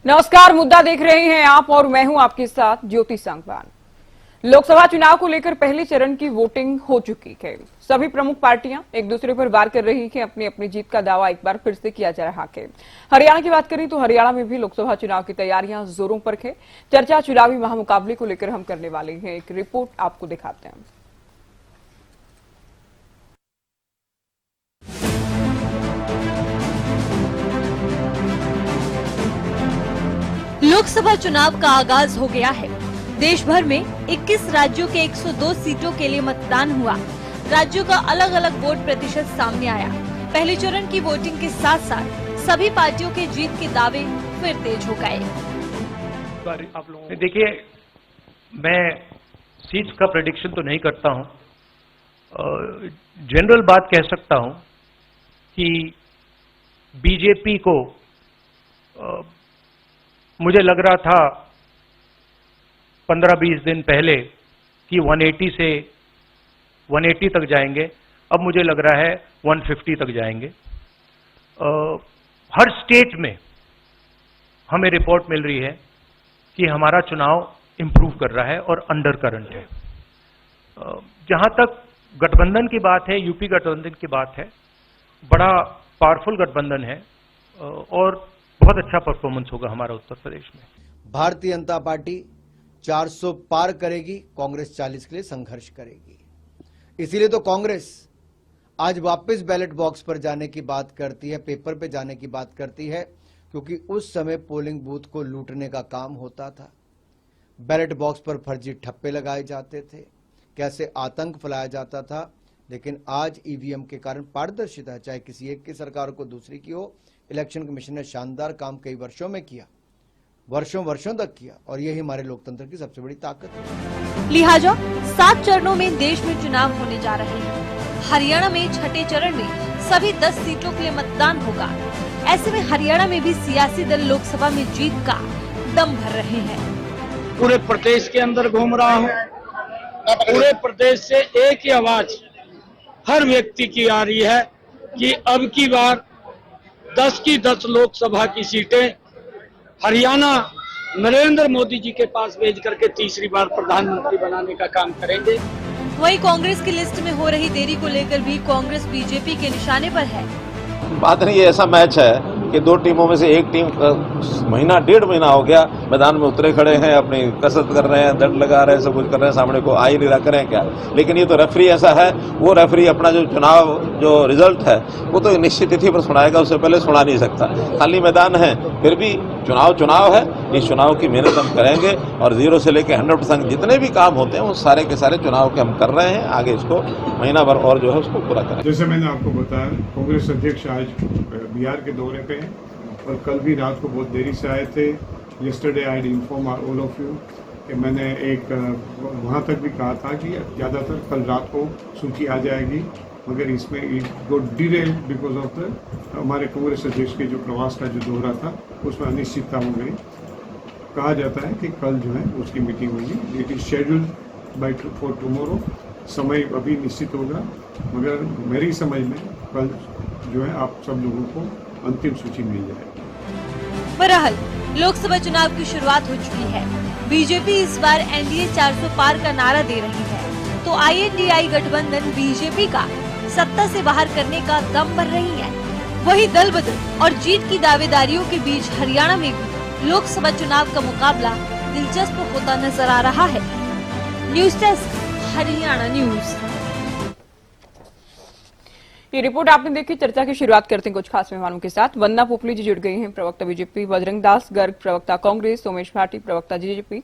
नमस्कार, मुद्दा देख रहे हैं आप और मैं हूं आपके साथ ज्योति सांगवान। लोकसभा चुनाव को लेकर पहले चरण की वोटिंग हो चुकी है। सभी प्रमुख पार्टियां एक दूसरे पर वार कर रही हैं। अपनी अपनी जीत का दावा एक बार फिर से किया जा रहा है। हरियाणा की बात करें तो हरियाणा में भी लोकसभा चुनाव की तैयारियां जोरों पर है। चर्चा चुनावी महामुकाबले को लेकर हम करने वाले हैं। एक रिपोर्ट आपको दिखाते हैं। लोकसभा चुनाव का आगाज हो गया है। देश भर में 21 राज्यों के 102 सीटों के लिए मतदान हुआ। राज्यों का अलग अलग वोट प्रतिशत सामने आया। पहले चरण की वोटिंग के साथ साथ सभी पार्टियों के जीत के दावे फिर तेज हो गए। देखिए, मैं सीट का प्रेडिक्शन तो नहीं करता हूं। जनरल बात कह सकता हूं कि बीजेपी को मुझे लग रहा था 15-20 दिन पहले कि 180 से 180 तक जाएंगे। अब मुझे लग रहा है 150 तक जाएंगे। हर स्टेट में हमें रिपोर्ट मिल रही है कि हमारा चुनाव इंप्रूव कर रहा है और अंडर करंट है। जहां तक गठबंधन की बात है, यूपी गठबंधन की बात है, बड़ा पावरफुल गठबंधन है और बहुत अच्छा परफॉर्मेंस होगा हमारा उत्तर प्रदेश में। भारतीय जनता पार्टी 400 पार करेगी, कांग्रेस 40 के लिए संघर्ष करेगी। इसीलिए तो कांग्रेस आज वापस बैलेट बॉक्स पर जाने की बात करती है, पेपर पे जाने की बात करती है, क्योंकि उस समय पोलिंग बूथ को लूटने का काम होता था। बैलेट बॉक्स पर फर्जी ठप्पे लगाए जाते थे, कैसे आतंक फैलाया जाता था। लेकिन आज ईवीएम के कारण पारदर्शिता है, चाहे किसी एक की सरकार को दूसरी की हो। इलेक्शन कमीशन ने शानदार काम कई वर्षों में किया, वर्षों तक किया, और यही हमारे लोकतंत्र की सबसे बड़ी ताकत है। लिहाजा 7 चरणों में देश में चुनाव होने जा रहे हैं। हरियाणा में छठे चरण में सभी 10 सीटों के लिए मतदान होगा। ऐसे में हरियाणा में भी सियासी दल लोकसभा में जीत का दम भर रहे हैं। पूरे प्रदेश के अंदर घूम रहा हूँ। पूरे प्रदेश से एक ही आवाज हर व्यक्ति की आ रही है कि अब की बार 10 की 10 लोकसभा की सीटें हरियाणा नरेंद्र मोदी जी के पास भेज करके तीसरी बार प्रधानमंत्री बनाने का काम करेंगे। वहीं कांग्रेस की लिस्ट में हो रही देरी को लेकर भी कांग्रेस बीजेपी के निशाने पर है। बात नहीं, ये ऐसा मैच है कि दो टीमों में से एक टीम महीना 1.5 महीना हो गया मैदान में उतरे खड़े हैं, अपनी कसरत कर रहे हैं, दंड लगा रहे हैं, सब कुछ कर रहे हैं, सामने को आ ही नहीं रहा, करें क्या। लेकिन ये तो रेफरी ऐसा है, वो रेफरी अपना जो चुनाव जो रिजल्ट है वो तो निश्चित तिथि पर सुनाएगा, उससे पहले सुना नहीं सकता। खाली मैदान है, फिर भी चुनाव है। इस चुनाव की मेहनत हम करेंगे और 0 से लेकर 100% जितने भी काम होते हैं वो सारे के सारे चुनाव के हम कर रहे हैं। आगे इसको महीना भर और जो है उसको पूरा करें। जैसे मैंने आपको बताया, कांग्रेस अध्यक्ष आज बिहार के दौरे पे हैं और कल भी रात को बहुत देरी से आए थे। Yesterday I inform all of you कि मैंने एक वहाँ तक भी कहा था कि ज़्यादातर कल रात को सूची आ जाएगी, मगर इसमें it got delayed because of the हमारे कांग्रेस अध्यक्ष के जो प्रवास का जो दौरा था उसमें अनिश्चितता हो गई। कहा जाता है कि कल जो है उसकी मीटिंग होगी। It is scheduled by for tomorrow. समय अभी निश्चित होगा, मगर मेरी समझ में कल जो है आप सब लोगों को अंतिम सूची मिल जाएगी। बहरहाल लोकसभा चुनाव की शुरुआत हो चुकी है। बीजेपी इस बार एनडीए 400 पार का नारा दे रही है, तो आईएनडीआई गठबंधन बीजेपी का सत्ता से बाहर करने का दम भर रही है। वही दल बदल और जीत की दावेदारियों के बीच हरियाणा में भी लोकसभा चुनाव का मुकाबला दिलचस्प होता नजर आ रहा है। News desk, Haryana news. ये रिपोर्ट आपने देखी। चर्चा की शुरुआत करते हैं कुछ खास मेहमानों के साथ। वंदना पोपली जी जुड़ गई हैं, प्रवक्ता बीजेपी, बजरंग दास गर्ग प्रवक्ता कांग्रेस, सोमेश भाटी प्रवक्ता जेजेपी,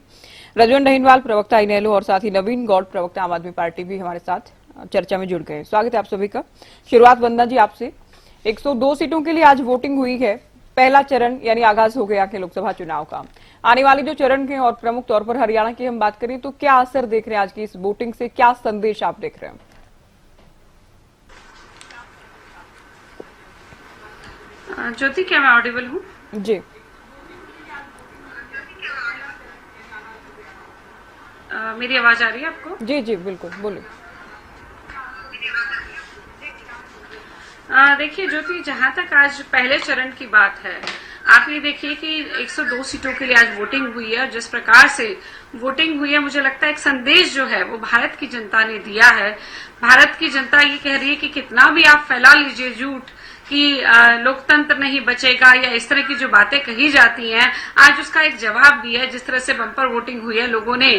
रजवन डहीनवाल प्रवक्ता इनेलो और साथ ही नवीन गौड़ प्रवक्ता आम आदमी पार्टी भी हमारे साथ चर्चा में जुड़ गए। स्वागत है आप सभी का। शुरुआत वंदना जी आपसे। 102 सीटों के लिए आज वोटिंग हुई है। पहला चरण यानी आगाज हो गया है लोकसभा चुनाव का। आने वाले जो चरण के और प्रमुख तौर पर हरियाणा की हम बात करें तो क्या असर देख रहे हैं आज की इस वोटिंग से, क्या संदेश आप देख रहे हैं? ज्योति, क्या मैं ऑडिबल हूँ? जी। मेरी आवाज आ रही है आपको? जी जी बिल्कुल, बोलिए। देखिए ज्योति, जहां तक आज पहले चरण की बात है, आप ये देखिए कि 102 सीटों के लिए आज वोटिंग हुई है और जिस प्रकार से वोटिंग हुई है, मुझे लगता है एक संदेश जो है वो भारत की जनता ने दिया है। भारत की जनता ये कह रही है कि कितना भी आप फैला लीजिए झूठ कि लोकतंत्र नहीं बचेगा या इस तरह की जो बातें कही जाती हैं, आज उसका एक जवाब दिया है। जिस तरह से बम्पर वोटिंग हुई है, लोगों ने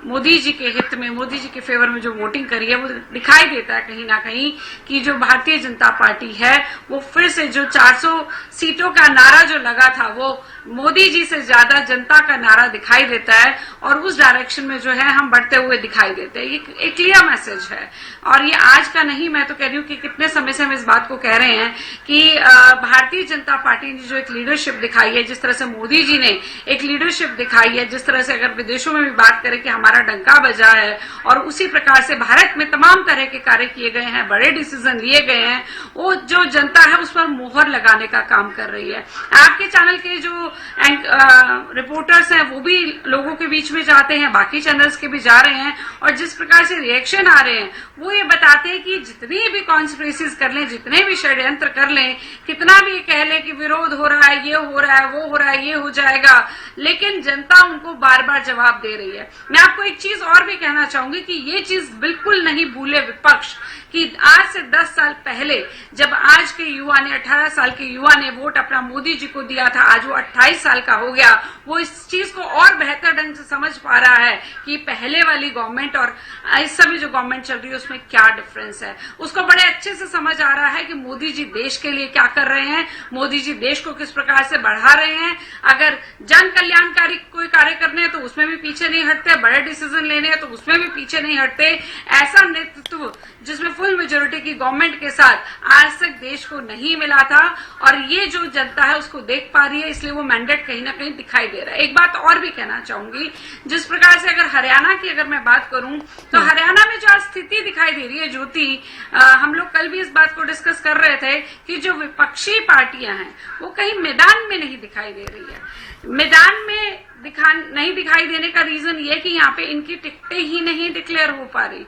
मोदी जी के हित में, मोदी जी के फेवर में जो वोटिंग करी है, वो दिखाई देता है कहीं ना कहीं कि जो भारतीय जनता पार्टी है वो फिर से जो 400 सीटों का नारा जो लगा था वो मोदी जी से ज्यादा जनता का नारा दिखाई देता है और उस डायरेक्शन में जो है हम बढ़ते हुए दिखाई देते हैं। ये एक क्लियर मैसेज है और ये आज का नहीं, मैं तो कह रही हूँ कि कितने समय से हम इस बात को कह रहे हैं कि भारतीय जनता पार्टी ने जो एक लीडरशिप दिखाई है, जिस तरह से मोदी जी ने एक लीडरशिप दिखाई है, जिस तरह से अगर विदेशों में भी बात करें कि हमारा डंका बजा है और उसी प्रकार से भारत में तमाम तरह के कार्य किए गए हैं, बड़े डिसीजन लिए गए हैं, वो जो जनता है उस पर मोहर लगाने का काम कर रही है। आपके चैनल के जो रिपोर्टर्स हैं वो भी लोगों के बीच में जाते हैं, बाकी चैनल्स के भी जा रहे हैं और जिस प्रकार से रिएक्शन आ रहे हैं वो ये बताते हैं कि जितनी भी कॉन्स्पिरेसीज कर लें, जितने भी षड्यंत्र कर लें, कितना भी कह लें कि विरोध हो रहा है, ये हो रहा है, वो हो रहा है, ये हो जाएगा, लेकिन जनता उनको बार बार जवाब दे रही है। मैं आपको एक चीज और भी कहना चाहूंगी कि ये चीज बिल्कुल नहीं भूले विपक्ष कि आज से 10 साल पहले जब आज के युवा ने, 18 साल के युवा ने वोट अपना मोदी जी को दिया था, आज वो 28 साल का हो गया, वो इस चीज को और बेहतर ढंग से समझ पा रहा है कि पहले वाली गवर्नमेंट और इस समय जो गवर्नमेंट चल रही है उसमें क्या डिफरेंस है। उसको बड़े अच्छे से समझ आ रहा है कि मोदी जी देश के लिए क्या कर रहे हैं, मोदी जी देश को किस प्रकार से बढ़ा रहे हैं। अगर जन कल्याणकारी कोई कार्य करने हैं तो उसमें भी पीछे नहीं हटते, बड़े डिसीजन लेने हैं तो उसमें भी पीछे नहीं हटते। ऐसा नेतृत्व जिसमें फुल मेजोरिटी की गवर्नमेंट के साथ आज तक देश को नहीं मिला था और ये जो जनता है उसको देख पा रही है, इसलिए वो मैंडेट कहीं ना कहीं दिखाई दे रहा है। एक बात और भी कहना चाहूंगी, जिस प्रकार से अगर हरियाणा की अगर मैं बात करूं तो हरियाणा में जो स्थिति दिखाई दे रही है ज्योति, हम लोग कल भी इस बात को डिस्कस कर रहे थे कि जो विपक्षी पार्टियां हैं वो कहीं मैदान में नहीं दिखाई दे रही है। मैदान में नहीं दिखाई देने का रीजन ये कि यहाँ पे इनकी टिकटें ही नहीं डिक्लेयर हो पा रही।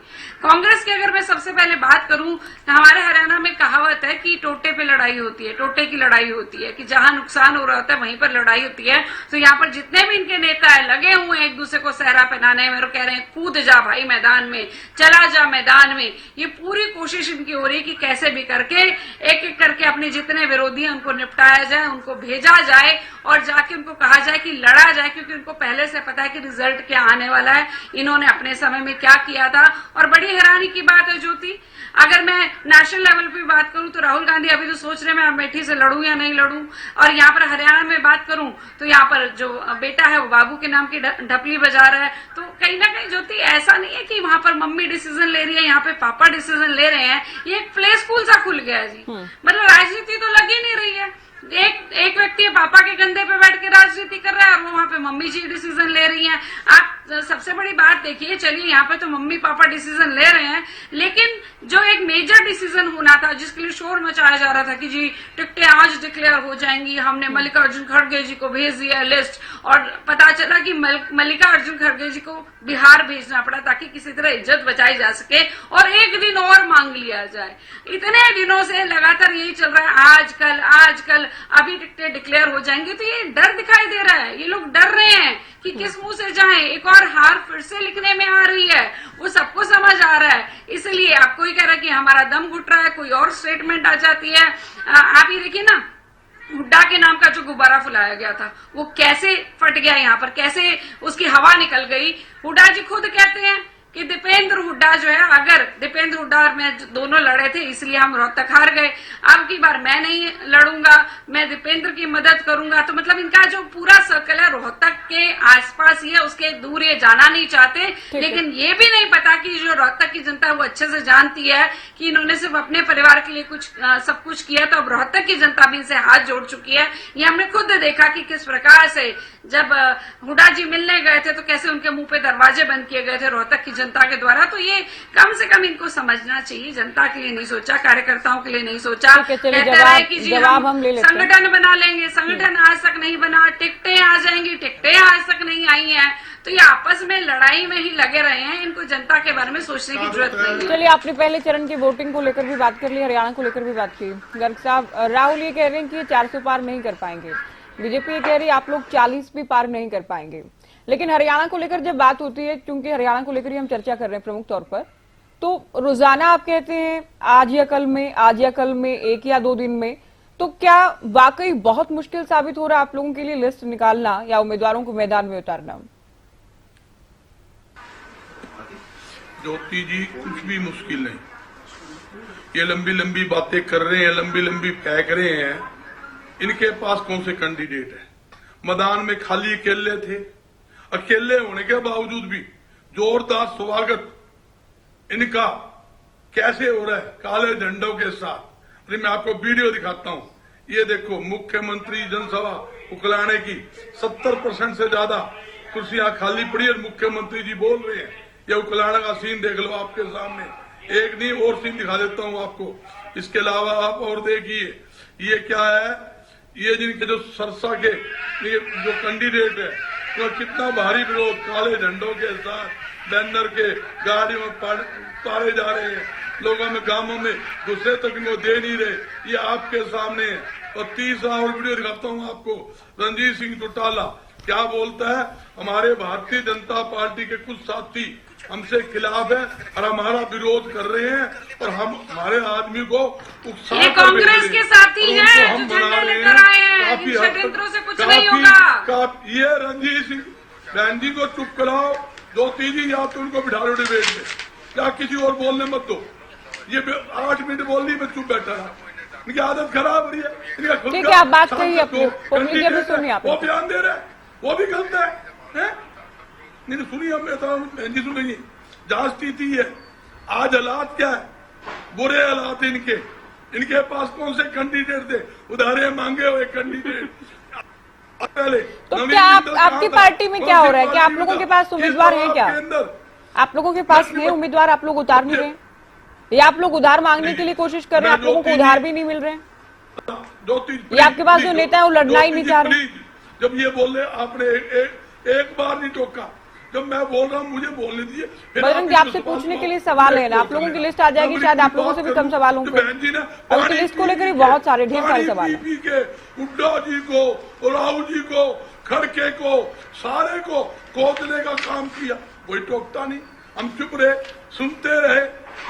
कांग्रेस की अगर मैं सबसे पहले बात करूं, हमारे हरियाणा में कहावत है कि टोटे पे लड़ाई होती है, टोटे की लड़ाई होती है कि जहां नुकसान हो रहा होता है वहीं पर लड़ाई होती है। तो यहाँ पर जितने भी इनके नेता है लगे हुए हैं एक दूसरे को सहरा पहनाने में, कह रहे हैं कूद जा भाई मैदान में, चला जा मैदान में। ये पूरी कोशिश इनकी हो रही है कि कैसे भी करके एक एक करके अपने जितने विरोधी हैं उनको निपटाया जाए, उनको भेजा जाए और जाके उनको कहा जाए कि लड़ा जाए, क्योंकि उनको पहले से पता है कि रिजल्ट क्या आने वाला है, इन्होंने अपने समय में क्या किया था। और बड़ी हैरानी की बात है ज्योति, अगर मैं नेशनल लेवल पे बात करूं तो राहुल गांधी अभी तो सोच रहे हैं मैं अमेठी से लड़ूं या नहीं लड़ूं, और यहाँ पर हरियाणा में बात करूं तो यहाँ पर जो बेटा है वो बाबू के नाम की ढपली बजा रहा है। तो कहीं ना कहीं ज्योति ऐसा नहीं है कि वहां पर मम्मी डिसीजन ले रही है, यहाँ पे पापा डिसीजन ले रहे हैं। ये एक प्ले स्कूल सा खुल गया है जी, मतलब राजनीति तो लग ही नहीं रही है। एक व्यक्ति पापा के कंधे पे बैठ के राजनीति कर रहा है और वो वहां पे मम्मी जी डिसीजन ले रही हैं। आप सबसे बड़ी बात देखिए, चलिए यहाँ पे तो मम्मी पापा डिसीजन ले रहे हैं, लेकिन जो एक मेजर डिसीजन होना था जिसके लिए शोर मचाया जा रहा था कि जी टिकटें आज डिक्लेयर हो जाएंगी, हमने मल्लिकार्जुन खड़गे जी को भेज दिया लिस्ट, और पता चला कि मल्लिकार्जुन खड़गे जी को बिहार भेजना पड़ा ताकि किसी तरह इज्जत बचाई जा सके और एक दिन और मांग लिया जाए। इतने दिनों से लगातार यही चल रहा है, आजकल अभी टिकटें डिक्लेयर हो जाएंगी। तो ये डर दिखाई दे रहा है, ये लोग डर रहे हैं कि किस मुंह से जाएं, एक और हार फिर से लिखने में आ रही है, वो सबको समझ आ रहा है। इसलिए आप कोई कह रहा है कि हमारा दम घुट रहा है, कोई और स्टेटमेंट आ जाती है। आप ये देखिए ना, हुड्डा के नाम का जो गुब्बारा फुलाया गया था वो कैसे फट गया, यहाँ पर कैसे उसकी हवा निकल गई। हुड्डा जी खुद कहते हैं कि दीपेंद्र हुड्डा जो है, अगर दीपेंद्र हुड्डा और मैं दोनों लड़े थे इसलिए हम रोहतक हार गए, अब की बार मैं नहीं लड़ूंगा, मैं दीपेंद्र की मदद करूंगा। तो मतलब इनका जो पूरा सर्कल है रोहतक के आसपास ही है, उसके दूर ये जाना नहीं चाहते। लेकिन ये भी नहीं पता कि जो रोहतक की जनता है वो अच्छे से जानती है कि इन्होंने सिर्फ अपने परिवार के लिए सब कुछ किया, तो अब रोहतक की जनता भी इनसे हाथ जोड़ चुकी है। ये हमने खुद देखा कि किस प्रकार से जब हुड्डा जी मिलने गए थे तो कैसे उनके मुंह पे दरवाजे बंद किए गए थे रोहतक की जनता के द्वारा। तो ये कम से कम इनको समझना चाहिए, जनता के लिए नहीं सोचा, कार्यकर्ताओं के लिए नहीं सोचा। ठीक है, चलिए कहता है कि जी जवाब हम ले लेते हैं। संगठन बना लेंगे, संगठन आज तक नहीं बना, टिकटें आ जाएंगी, टिकटें आज तक नहीं आई हैं। तो ये आपस में लड़ाई में ही लगे रहे हैं, इनको जनता के बारे में सोचने की जरूरत नहीं है। चलिए, आपने पहले चरण की वोटिंग को लेकर भी बात कर ली, हरियाणा को लेकर भी बात की। गर्ग साहब, राहुल ये कह रहे हैं कि 400 पार नहीं कर पाएंगे, बीजेपी ये कह रही है आप लोग 40 भी पार नहीं कर पाएंगे। लेकिन हरियाणा को लेकर जब बात होती है, क्योंकि हरियाणा को लेकर ही हम चर्चा कर रहे हैं प्रमुख तौर पर, तो रोजाना आप कहते हैं आज या कल में, 1 या 2 दिन में, तो क्या वाकई बहुत मुश्किल साबित हो रहा है आप लोगों के लिए लिस्ट निकालना या उम्मीदवारों को मैदान में उतारना? ज्योति जी, कुछ भी मुश्किल नहीं। ये लंबी लंबी बातें कर रहे हैं, लंबी लंबी फेंक रहे हैं, इनके पास कौन से कैंडिडेट है? मैदान में खाली अकेले थे, अकेले होने के बावजूद भी जोरदार स्वागत इनका कैसे हो रहा है काले झंडों के साथ। अरे मैं आपको वीडियो दिखाता हूं, ये देखो, मुख्यमंत्री जनसभा उकलाने की 70% से ज्यादा कुर्सियां खाली पड़ी और मुख्यमंत्री जी बोल रहे हैं। ये उकलाने का सीन देख लो आपके सामने, एक नहीं और सीन दिखा देता हूं आपको। इसके अलावा आप और देखिए, ये क्या है, ये जिनके जो सरसा के ये जो कैंडिडेट है, तो कितना भारी विरोध, काले झंडों के साथ बैनर के गाड़ियों में तारे जा रहे हैं, लोगों में गांवों में गुस्से तक इनको दे नहीं रहे। ये आपके सामने है। और तीसरा और वीडियो दिखाता हूं आपको, रणजीत सिंह चौटाला क्या बोलता है, हमारे भारतीय जनता पार्टी के कुछ साथी हमसे खिलाफ है और हमारा विरोध कर रहे हैं और हम हमारे आदमी को उकसा ये कांग्रेस के साथी हैं जो झंडे लेकर आए हैं, इन षड्यंत्रों से कुछ नहीं होगा। ये रणजीत सिंह बहन जी को चुप कराओ, ज्योति जी या तो उनको बिठा लो डिबेट में, या किसी और बोलने मत दो। ये 8 मिनट बोल ली, मैं चुप बैठा रहा। इनकी आदत खराब हो रही है। ठीक है, आप बात करिए अपनी, वो बयान दे रहे हैं, वो भी गलत है? नहीं सुनिए, अब बहन जी सुनिए, जहां स्थिति है आज, हालात क्या है, बुरे हालात इनके पास कौन से कैंडिडेट थे? उधारे मांगे हुए कैंडिडेट। पहले तो क्या आपकी पार्टी में क्या हो रहा है? क्या आप लोगों के पास उम्मीदवार हैं? क्या आप लोगों के पास है उम्मीदवार? आप लोग उधार नहीं रहे, या आप लोग उधार मांगने के लिए कोशिश कर रहे हैं, आप लोगों को उधार भी नहीं मिल रहे? या आपके पास जो नेता है वो लड़ना ही नहीं चाह रहे? जब ये बोल रहे, आपने एक बार नहीं टोका, जब मैं बोल रहा हूँ मुझे बोलने दीजिए। बजरंग जी, आपसे पूछने के लिए सवाल है ना, आप लोगों की लिस्ट आ जाएगी, शायद आप लोगों से भी कम सवाल होंगे। उनकी लिस्ट को लेकर बहुत सारे ढेर सारे सवाल हैं। हुड्डा जी को, राहुल जी को, खड़के को, सारे को कोसने का काम किया, कोई टोकता नहीं। हम चुप रहे, सुनते रहे।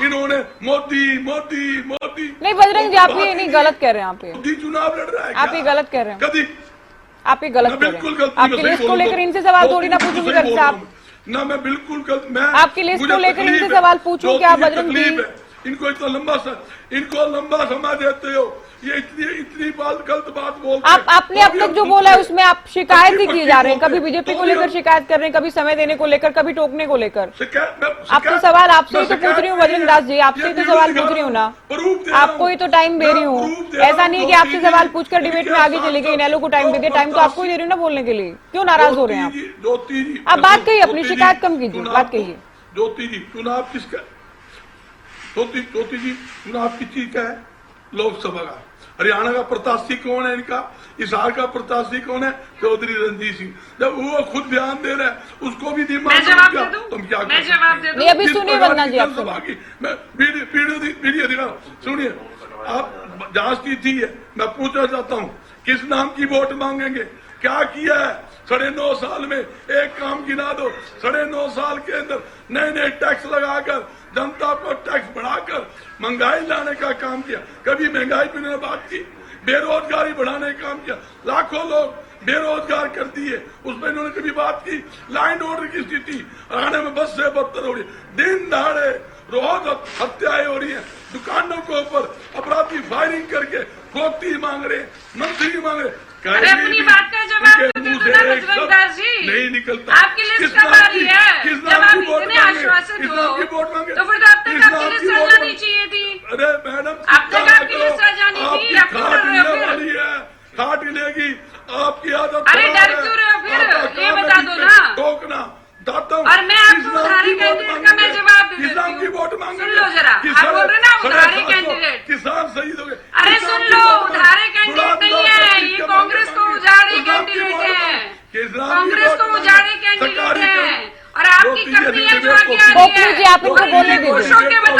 इन्होंने मोदी मोदी मोदी। नहीं बजरंग जी, आप ये नहीं गलत कह रहे हैं, मोदी चुनाव लड़ रहा है, आप ये गलत कह रहे हैं, कभी आप ये गलत कह रहे हैं। आपकी लिस्ट को लेकर इनसे सवाल थोड़ी ना पूछूंगी गर्ग साहब, ना मैं बिल्कुल गलत, मैं आपकी लिस्ट को लेकर इनसे सवाल पूछूं क्या बजरंग जी? इनको इतना लंबा समय देते हो, ये इतनी गलत बात बोलते। आपने अब तक जो बोला है उसमें आप शिकायत ही किए जा रहे हैं, कभी बीजेपी को लेकर शिकायत कर रहे हैं, कभी समय देने को लेकर, कभी टोकने को लेकर। आपको सवाल आपसे ही तो पूछ रही हूँ बजरंग दास जी, आपसे ही तो सवाल पूछ रही हूँ ना, आपको ही तो टाइम दे रही हूँ। ऐसा नहीं है कि आपसे सवाल पूछकर डिबेट में आगे चली गई, इनेलो को टाइम दे दिया, टाइम तो आपको ही दे रही हूँ ना बोलने के लिए, क्यों नाराज हो रहे हैं आप? आप बात कहिए, अपनी शिकायत कम कीजिए, बात कहिए। ज्योति जी, चुनाव किसका? ज्योति जी, चुनाव किस चीज का है? लोकसभा का। हरियाणा का प्रत्याशी कौन है इनका? हिसार का प्रत्याशी कौन है? चौधरी रणजीत सिंह। जब वो खुद बयान दे रहे हैं, उसको भी दिमाग मैं जवाब दे दूं? तुम क्या मैं जवाब दे दूं? नहीं, अभी सुनिए वरना जी, आप मैं वीडियो दिखा, सुनिए। आप जहां स्थिति है, मैं पूछना चाहता हूँ, किस नाम की वोट मांगेंगे? क्या किया है 9.5 साल में? एक काम गिना दो। 9.5 साल के अंदर नए टैक्स लगाकर, जनता को टैक्स बढ़ाकर महंगाई लाने का काम किया। कभी महंगाई पे उन्होंने बात की? बेरोजगारी बढ़ाने का काम किया, लाखों लोग बेरोजगार कर दिए, उसमें इन्होंने कभी बात की? लाइन ऑर्डर की स्थिति हरियाणा में बस से बदतर हो रही है, दिन दहाड़े रोज हत्याएं हो रही है, दुकानों के ऊपर अपराधी फायरिंग करके फिरौती मांग रहे, मंत्री मांग रहे। अरे अपनी बात का जवाब दे दो ना बजरंग दास जी, नहीं निकलता। आपकी लिस्ट कब आ रही है? जब आप इतने आश्वासित हो तो फिर तो अब तक आपकी लिस्ट आ जानी चाहिए थी। अरे मैडम, अब तक आपकी लिस्ट आ जानी थी, आप क्यों डर रहे हो फिर? खाट हिलेगी, आपकी आदत। अरे डर क्यों रहे हो फिर? ये बता दो ना। टोकना और मैं आपको उधारी कैंडिडेट का मैं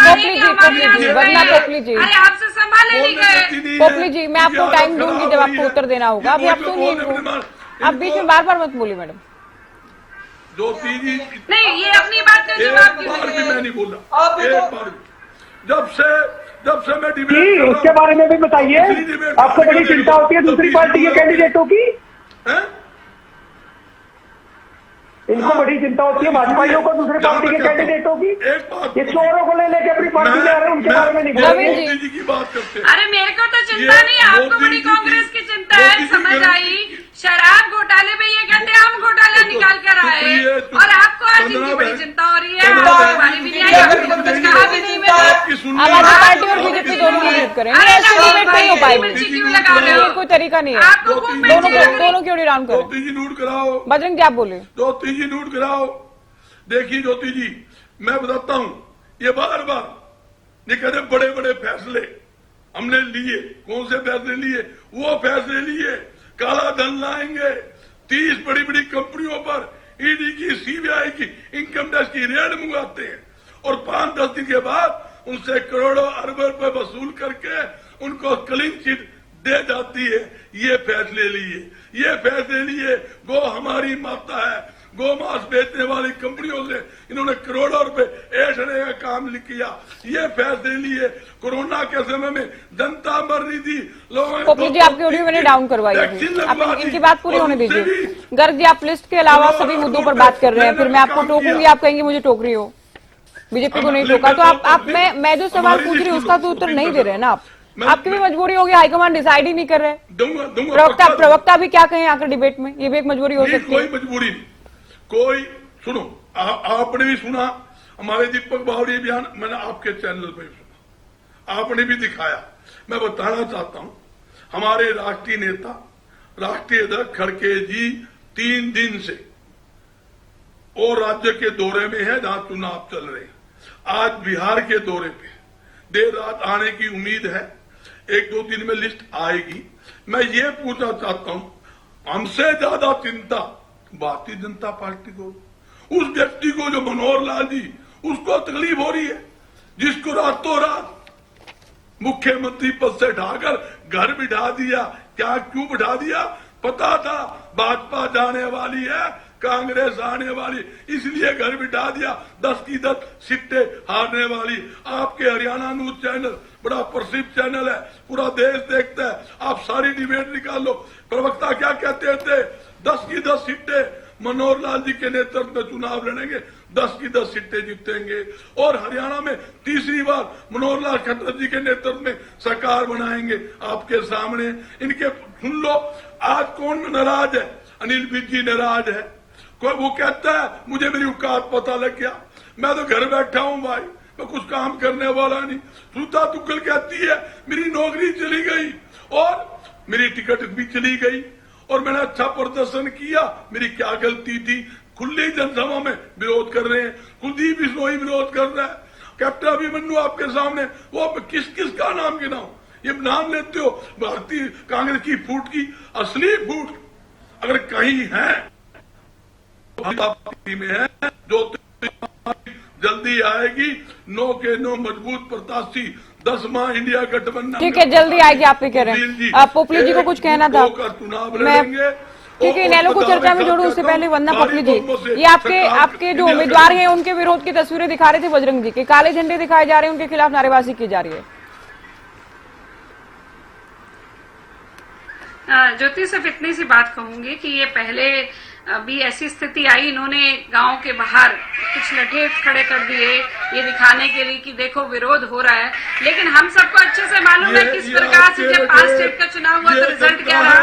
पोपली जी, वरना पोपली जी, अरे आपसे संभाले नहीं गए। पोपली जी, मैं आपको टाइम दूंगी जब आपको उत्तर देना होगा, अभी आप सुनिए इनको, आप बीच में बार बार मत बोलिए मैडम। ज्योति जी नहीं, ये अपनी बात का जवाब एक बार भी दीजिए। मैं नहीं बोला, एक बार भी। जब से मैं डिबेट जी, उसके बारे में भी बताइए। आपको बड़ी चिंता होती है दूसरी पार्टी के कैंडिडेटों की? हैं? इनको बड़ी चिंता होती है भाजपाइयों को दूसरे पार्टी के कैंडिडेटों की? एक बात ये चोरों को ले लेके अपनी पार्टी में आ रहे हैं, उनके बारे में नहीं बोल रविंद्र रहे। जी। मोदी जी की बात करते हैं। अरे मेरे को तो चिंता नहीं है, आपको मोदी बड़ी जी की- कांग्रेस की चिंता है, मोदी जी समझ की- आई। शराब घोटाले में ये कहते हैं हम घोटाला निकाल कर आए, और आपको आज इनकी बड़ी चिंता हो रही है। हमारी भी नहीं आई, आपने कुछ कहा भी नहीं मैंने। आपकी सुननी आम आदमी है। पार्टी और बीजेपी दोनों की विरोध करें, अरे ऐसे नहीं, डिबेट नहीं हो भाई, पाएगी, क्यों लगा रहे हो? ये कोई तरीका नहीं है, आपको खूब मिर्ची लग रही है। दोनों की ओर डाउन करें। ज्योति जी नोट कराओ, बजरंग जी आप बोले। ज्योति जी नोट कराओ। देखिए ज्योति जी, मैं बताता हूं, ये बार बार ये कहते बड़े बड़े फैसले हमने लिए। कौन से फैसले लिए? वो फैसले लिए काला धन लाएंगे, 30 बड़ी बड़ी कंपनियों पर ईडी की, सीबीआई की, इनकम टैक्स की रेड मंगाते हैं, और 5-10 दिन के बाद उनसे करोड़ों अरबों रुपए वसूल करके उनको क्लीन चिट दे जाती है। ये फैसले लिए गो हमारी माता है, गो मांस बेचने वाली कंपनियों से इन्होंने करोड़ों रुपए ऐठने का काम किया। ये फैसले लिए कोरोना के समय में जनता मर रही थी, लोगों पोपली जी आपकी ऑडियो मैंने डाउन करवाई है, आप इनकी बात पूरी होने दीजिए। गर्ग जी आप लिस्ट के अलावा सभी मुद्दों पर बात कर रहे हैं, फिर मैं आपको टोकूंगी, आप कहेंगे मुझे टोक रही हो, बीजेपी को नहीं टोका। तो आप मैं जो सवाल पूछ रही हूँ उसका तो उत्तर नहीं दे रहे हैं ना आप। आपकी भी मजबूरी होगी, हाईकमान डिसाइड ही नहीं कर रहे। दूंगा प्रवक्ता भी क्या कहें आकर डिबेट में, ये भी एक मजबूरी हो सकती है। कोई मजबूरी नहीं, कोई सुनो, आपने भी सुना हमारे दीपक बावड़ी बयान, मैंने आपके चैनल पर भी सुना, आपने भी दिखाया। मैं बताना चाहता हूं, हमारे राष्ट्रीय नेता, राष्ट्रीय अध्यक्ष खड़गे जी 3 दिन से और राज्य के दौरे में है जहां चुनाव चल रहे हैं। आज बिहार के दौरे पे देर रात आने की उम्मीद है, 1-2 दिन में लिस्ट आएगी। मैं ये पूछना चाहता हूं, हमसे ज्यादा चिंता भारतीय जनता पार्टी को, उस व्यक्ति को जो मनोहर लाल जी, उसको तकलीफ हो रही है, जिसको रातों रात मुख्यमंत्री पद से हटाकर घर बिठा दिया। क्या क्यों बिठा दिया? पता था भाजपा जाने वाली है, कांग्रेस आने वाली, इसलिए घर बिठा दिया। 10 की 10 सीटें हारने वाली। आपके हरियाणा न्यूज चैनल बड़ा प्रसिद्ध चैनल है, पूरा देश देखता है, आप सारी डिबेट निकाल लो। प्रवक्ता क्या कहते थे? 10 की 10 सीटें मनोहर लाल जी के नेतृत्व में चुनाव लड़ेंगे, 10 की 10 सीटें जीतेंगे, और हरियाणा में तीसरी बार मनोहर लाल खट्टर जी के नेतृत्व में सरकार बनाएंगे। आपके सामने इनके सुन लो, आज कौन नाराज है? अनिल विज जी नाराज है। कोई वो कहता है मुझे मेरी औकात पता लग गया, मैं तो घर बैठा हूं भाई, मैं कुछ काम करने वाला नहीं। श्रुता तुक्कल कहती है मेरी नौकरी चली गई और मेरी टिकट भी चली गई, और मैंने अच्छा प्रदर्शन किया, मेरी क्या गलती थी? खुली जनसभा में विरोध कर रहे हैं, कुलदीप बिश्नोई विरोध कर रहा है, कैप्टन अभिमन्यु आपके सामने, वो किस किस का नाम गिनाऊं? ये नाम लेते हो भारतीय कांग्रेस की फूट की, असली फूट अगर कहीं है में है, जो जल्दी आएगी। 9 के 9 मजबूत प्रत्याशी, 10 माह इंडिया गठबंधन। ठीक है, जल्दी आएगी आप भी कह रहे हैं। आप पोपली जी को कुछ कहना था? मैं ठीक है, इनेलो को चर्चा में जोड़ू उससे पहले वंदना पोपली जी, ये आपके जो उम्मीदवार हैं उनके विरोध की तस्वीरें दिखा रहे थे बजरंग जी के, काले झंडे दिखाए जा रहे हैं, उनके खिलाफ नारेबाजी की जा रही है। ज्योति सिर्फ इतनी सी बात कहूंगी कि ये पहले भी ऐसी स्थिति आई, इन्होंने गांव के बाहर कुछ लठे खड़े कर दिए ये दिखाने के लिए कि देखो विरोध हो रहा है, लेकिन हम सबको अच्छे से मालूम है किस प्रकार से जब 5 स्टेट का चुनाव हुआ तो रिजल्ट क्या रहा।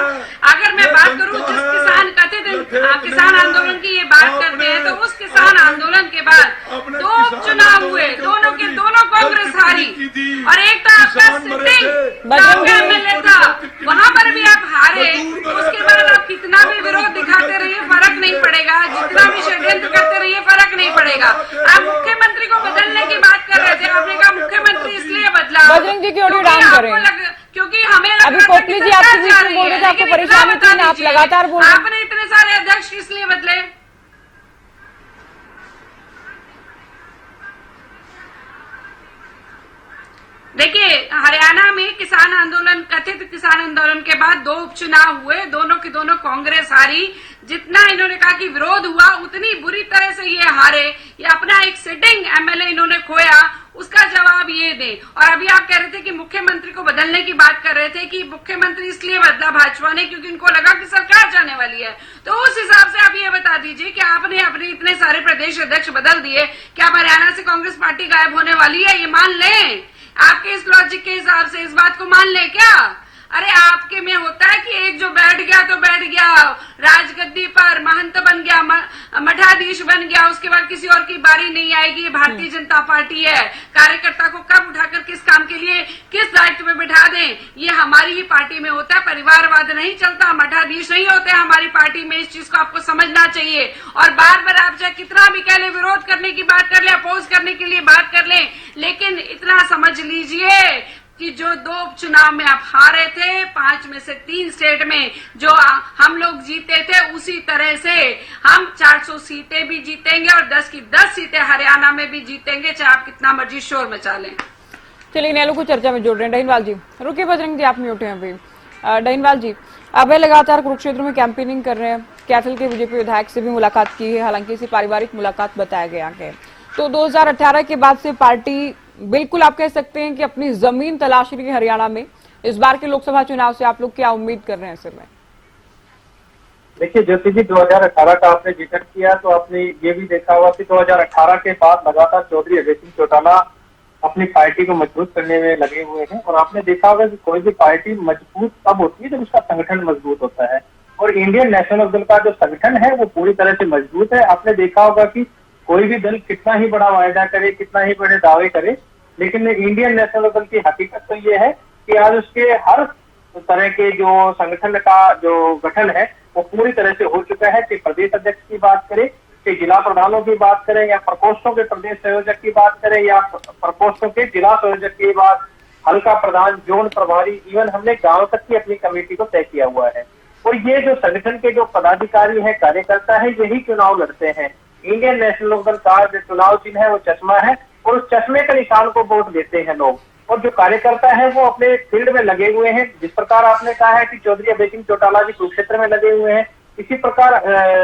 अगर मैं बात करूं जिस किसान कथित किसान आंदोलन की ये बात करते हैं, तो उस किसान आंदोलन के बाद 2 उपचुनाव हुए, दोनों के दोनों कांग्रेस हारी, और एक तो आपका सिटिंग एमएलए था, वहां पर भी आप हारे। उसके बाद आप कितना भी विरोध दिखाते रहिए फर्क नहीं पड़ेगा, जितना भी षड्यंत्र करते रहिए फर्क नहीं पड़ेगा। आप मुख्यमंत्री को बदलने की बात कर रहे थे, आपने कहा मुख्यमंत्री इसलिए बदला बजरंग जी की ऑडियो डाउन करें, क्योंकि हमें अभी पोपली जी आपके बीच में बोल रहे थे, आपको परेशानी थी ना, आप लगातार बोल रहे हैं। आपने इतने सारे अध्यक्ष इसलिए बदले। देखिए, हरियाणा में किसान आंदोलन, कथित किसान आंदोलन के बाद 2 उपचुनाव हुए, दोनों की दोनों कांग्रेस हारी। जितना इन्होंने कहा कि विरोध हुआ, उतनी बुरी तरह से ये हारे। ये अपना एक सिटिंग एमएलए इन्होंने खोया, उसका जवाब ये दे। और अभी आप कह रहे थे कि मुख्यमंत्री को बदलने की बात कर रहे थे कि मुख्यमंत्री इसलिए बदला भाजपा ने क्योंकि उनको लगा कि सरकार जाने वाली है। तो उस हिसाब से आप ये बता दीजिए कि आपने अपने इतने सारे प्रदेश अध्यक्ष बदल दिए, क्या अब हरियाणा से कांग्रेस पार्टी गायब होने वाली है? ये मान लें, आपके इस लॉजिक के हिसाब से इस बात को मान लें क्या? अरे आपके में होता है कि एक जो बैठ गया तो बैठ गया, राजगद्दी पर महंत बन गया, मठाधीश बन गया, उसके बाद किसी और की बारी नहीं आएगी। भारतीय जनता पार्टी है, कार्यकर्ता को कब उठाकर किस काम के लिए किस दायित्व में बिठा दें, ये हमारी ही पार्टी में होता है। परिवारवाद नहीं चलता, मठाधीश नहीं होते हमारी पार्टी में। इस चीज को आपको समझना चाहिए। और बार बार आप चाहे कितना भी कह ले, विरोध करने की बात कर ले, अपोज करने के लिए बात कर ले, लेकिन इतना समझ लीजिए कि जो 2 उपचुनाव में आप हारे थे, 5 में से 3 स्टेट में जो हम लोग जीते थे, उसी तरह से हम 400 सीटें भी जीतेंगे और 10 की 10 सीटें हरियाणा में भी जीतेंगे, चाहे आप कितना मर्जी शोर मचा लें। चलिए, इनेलो को चर्चा में जोड़ रहे हैं डहीनवाल जी। रुकिए बजरंग जी, आप म्यूट हैं अभी। डहीनवाल जी, अब वे लगातार कुरुक्षेत्र में कैंपेनिंग कर रहे हैं, कैथल के बीजेपी विधायक से भी मुलाकात की है, हालांकि इसे पारिवारिक मुलाकात बताया गया है। तो 2018 के बाद से पार्टी बिल्कुल आप कह सकते हैं कि अपनी जमीन तलाश रही है हरियाणा में। इस बार के लोकसभा चुनाव से आप लोग क्या उम्मीद कर रहे हैं ऐसे में? देखिए ज्योति जी, 2018 का आपने जिक्र किया तो आपने ये भी देखा होगा कि 2018 के बाद लगातार चौधरी अजय सिंह चौटाला अपनी पार्टी को मजबूत करने में लगे हुए हैं। और आपने देखा होगा कि कोई भी पार्टी मजबूत तब होती है जब उसका संगठन मजबूत होता है, और इंडियन नेशनल दल का जो संगठन है वो पूरी तरह से मजबूत है। आपने देखा होगा कि कोई भी दल कितना ही बड़ा वायदा करे, कितना ही बड़े दावे करे, लेकिन इंडियन नेशनल दल की हकीकत तो ये है कि आज उसके हर तरह के जो संगठन का जो गठन है वो पूरी तरह से हो चुका है। कि प्रदेश अध्यक्ष की बात करें, कि जिला प्रधानों की बात करें, या प्रकोष्ठों के प्रदेश संयोजक की बात करें, या प्रकोष्ठों के जिला संयोजक की बात, हल्का प्रधान, जोन प्रभारी, इवन हमने गांव तक की अपनी कमेटी को तय किया हुआ है। और ये जो संगठन के जो पदाधिकारी है, कार्यकर्ता है, यही चुनाव लड़ते हैं। इंडियन नेशनल दल का जो चुनाव चिन्ह है वो चश्मा है, और उस चश्मे के निशान को वोट देते हैं लोग। और जो कार्यकर्ता है वो अपने फील्ड में लगे हुए हैं। जिस प्रकार आपने कहा है कि चौधरी अभय सिंह चौटाला जी कुरुक्षेत्र में लगे हुए हैं, इसी प्रकार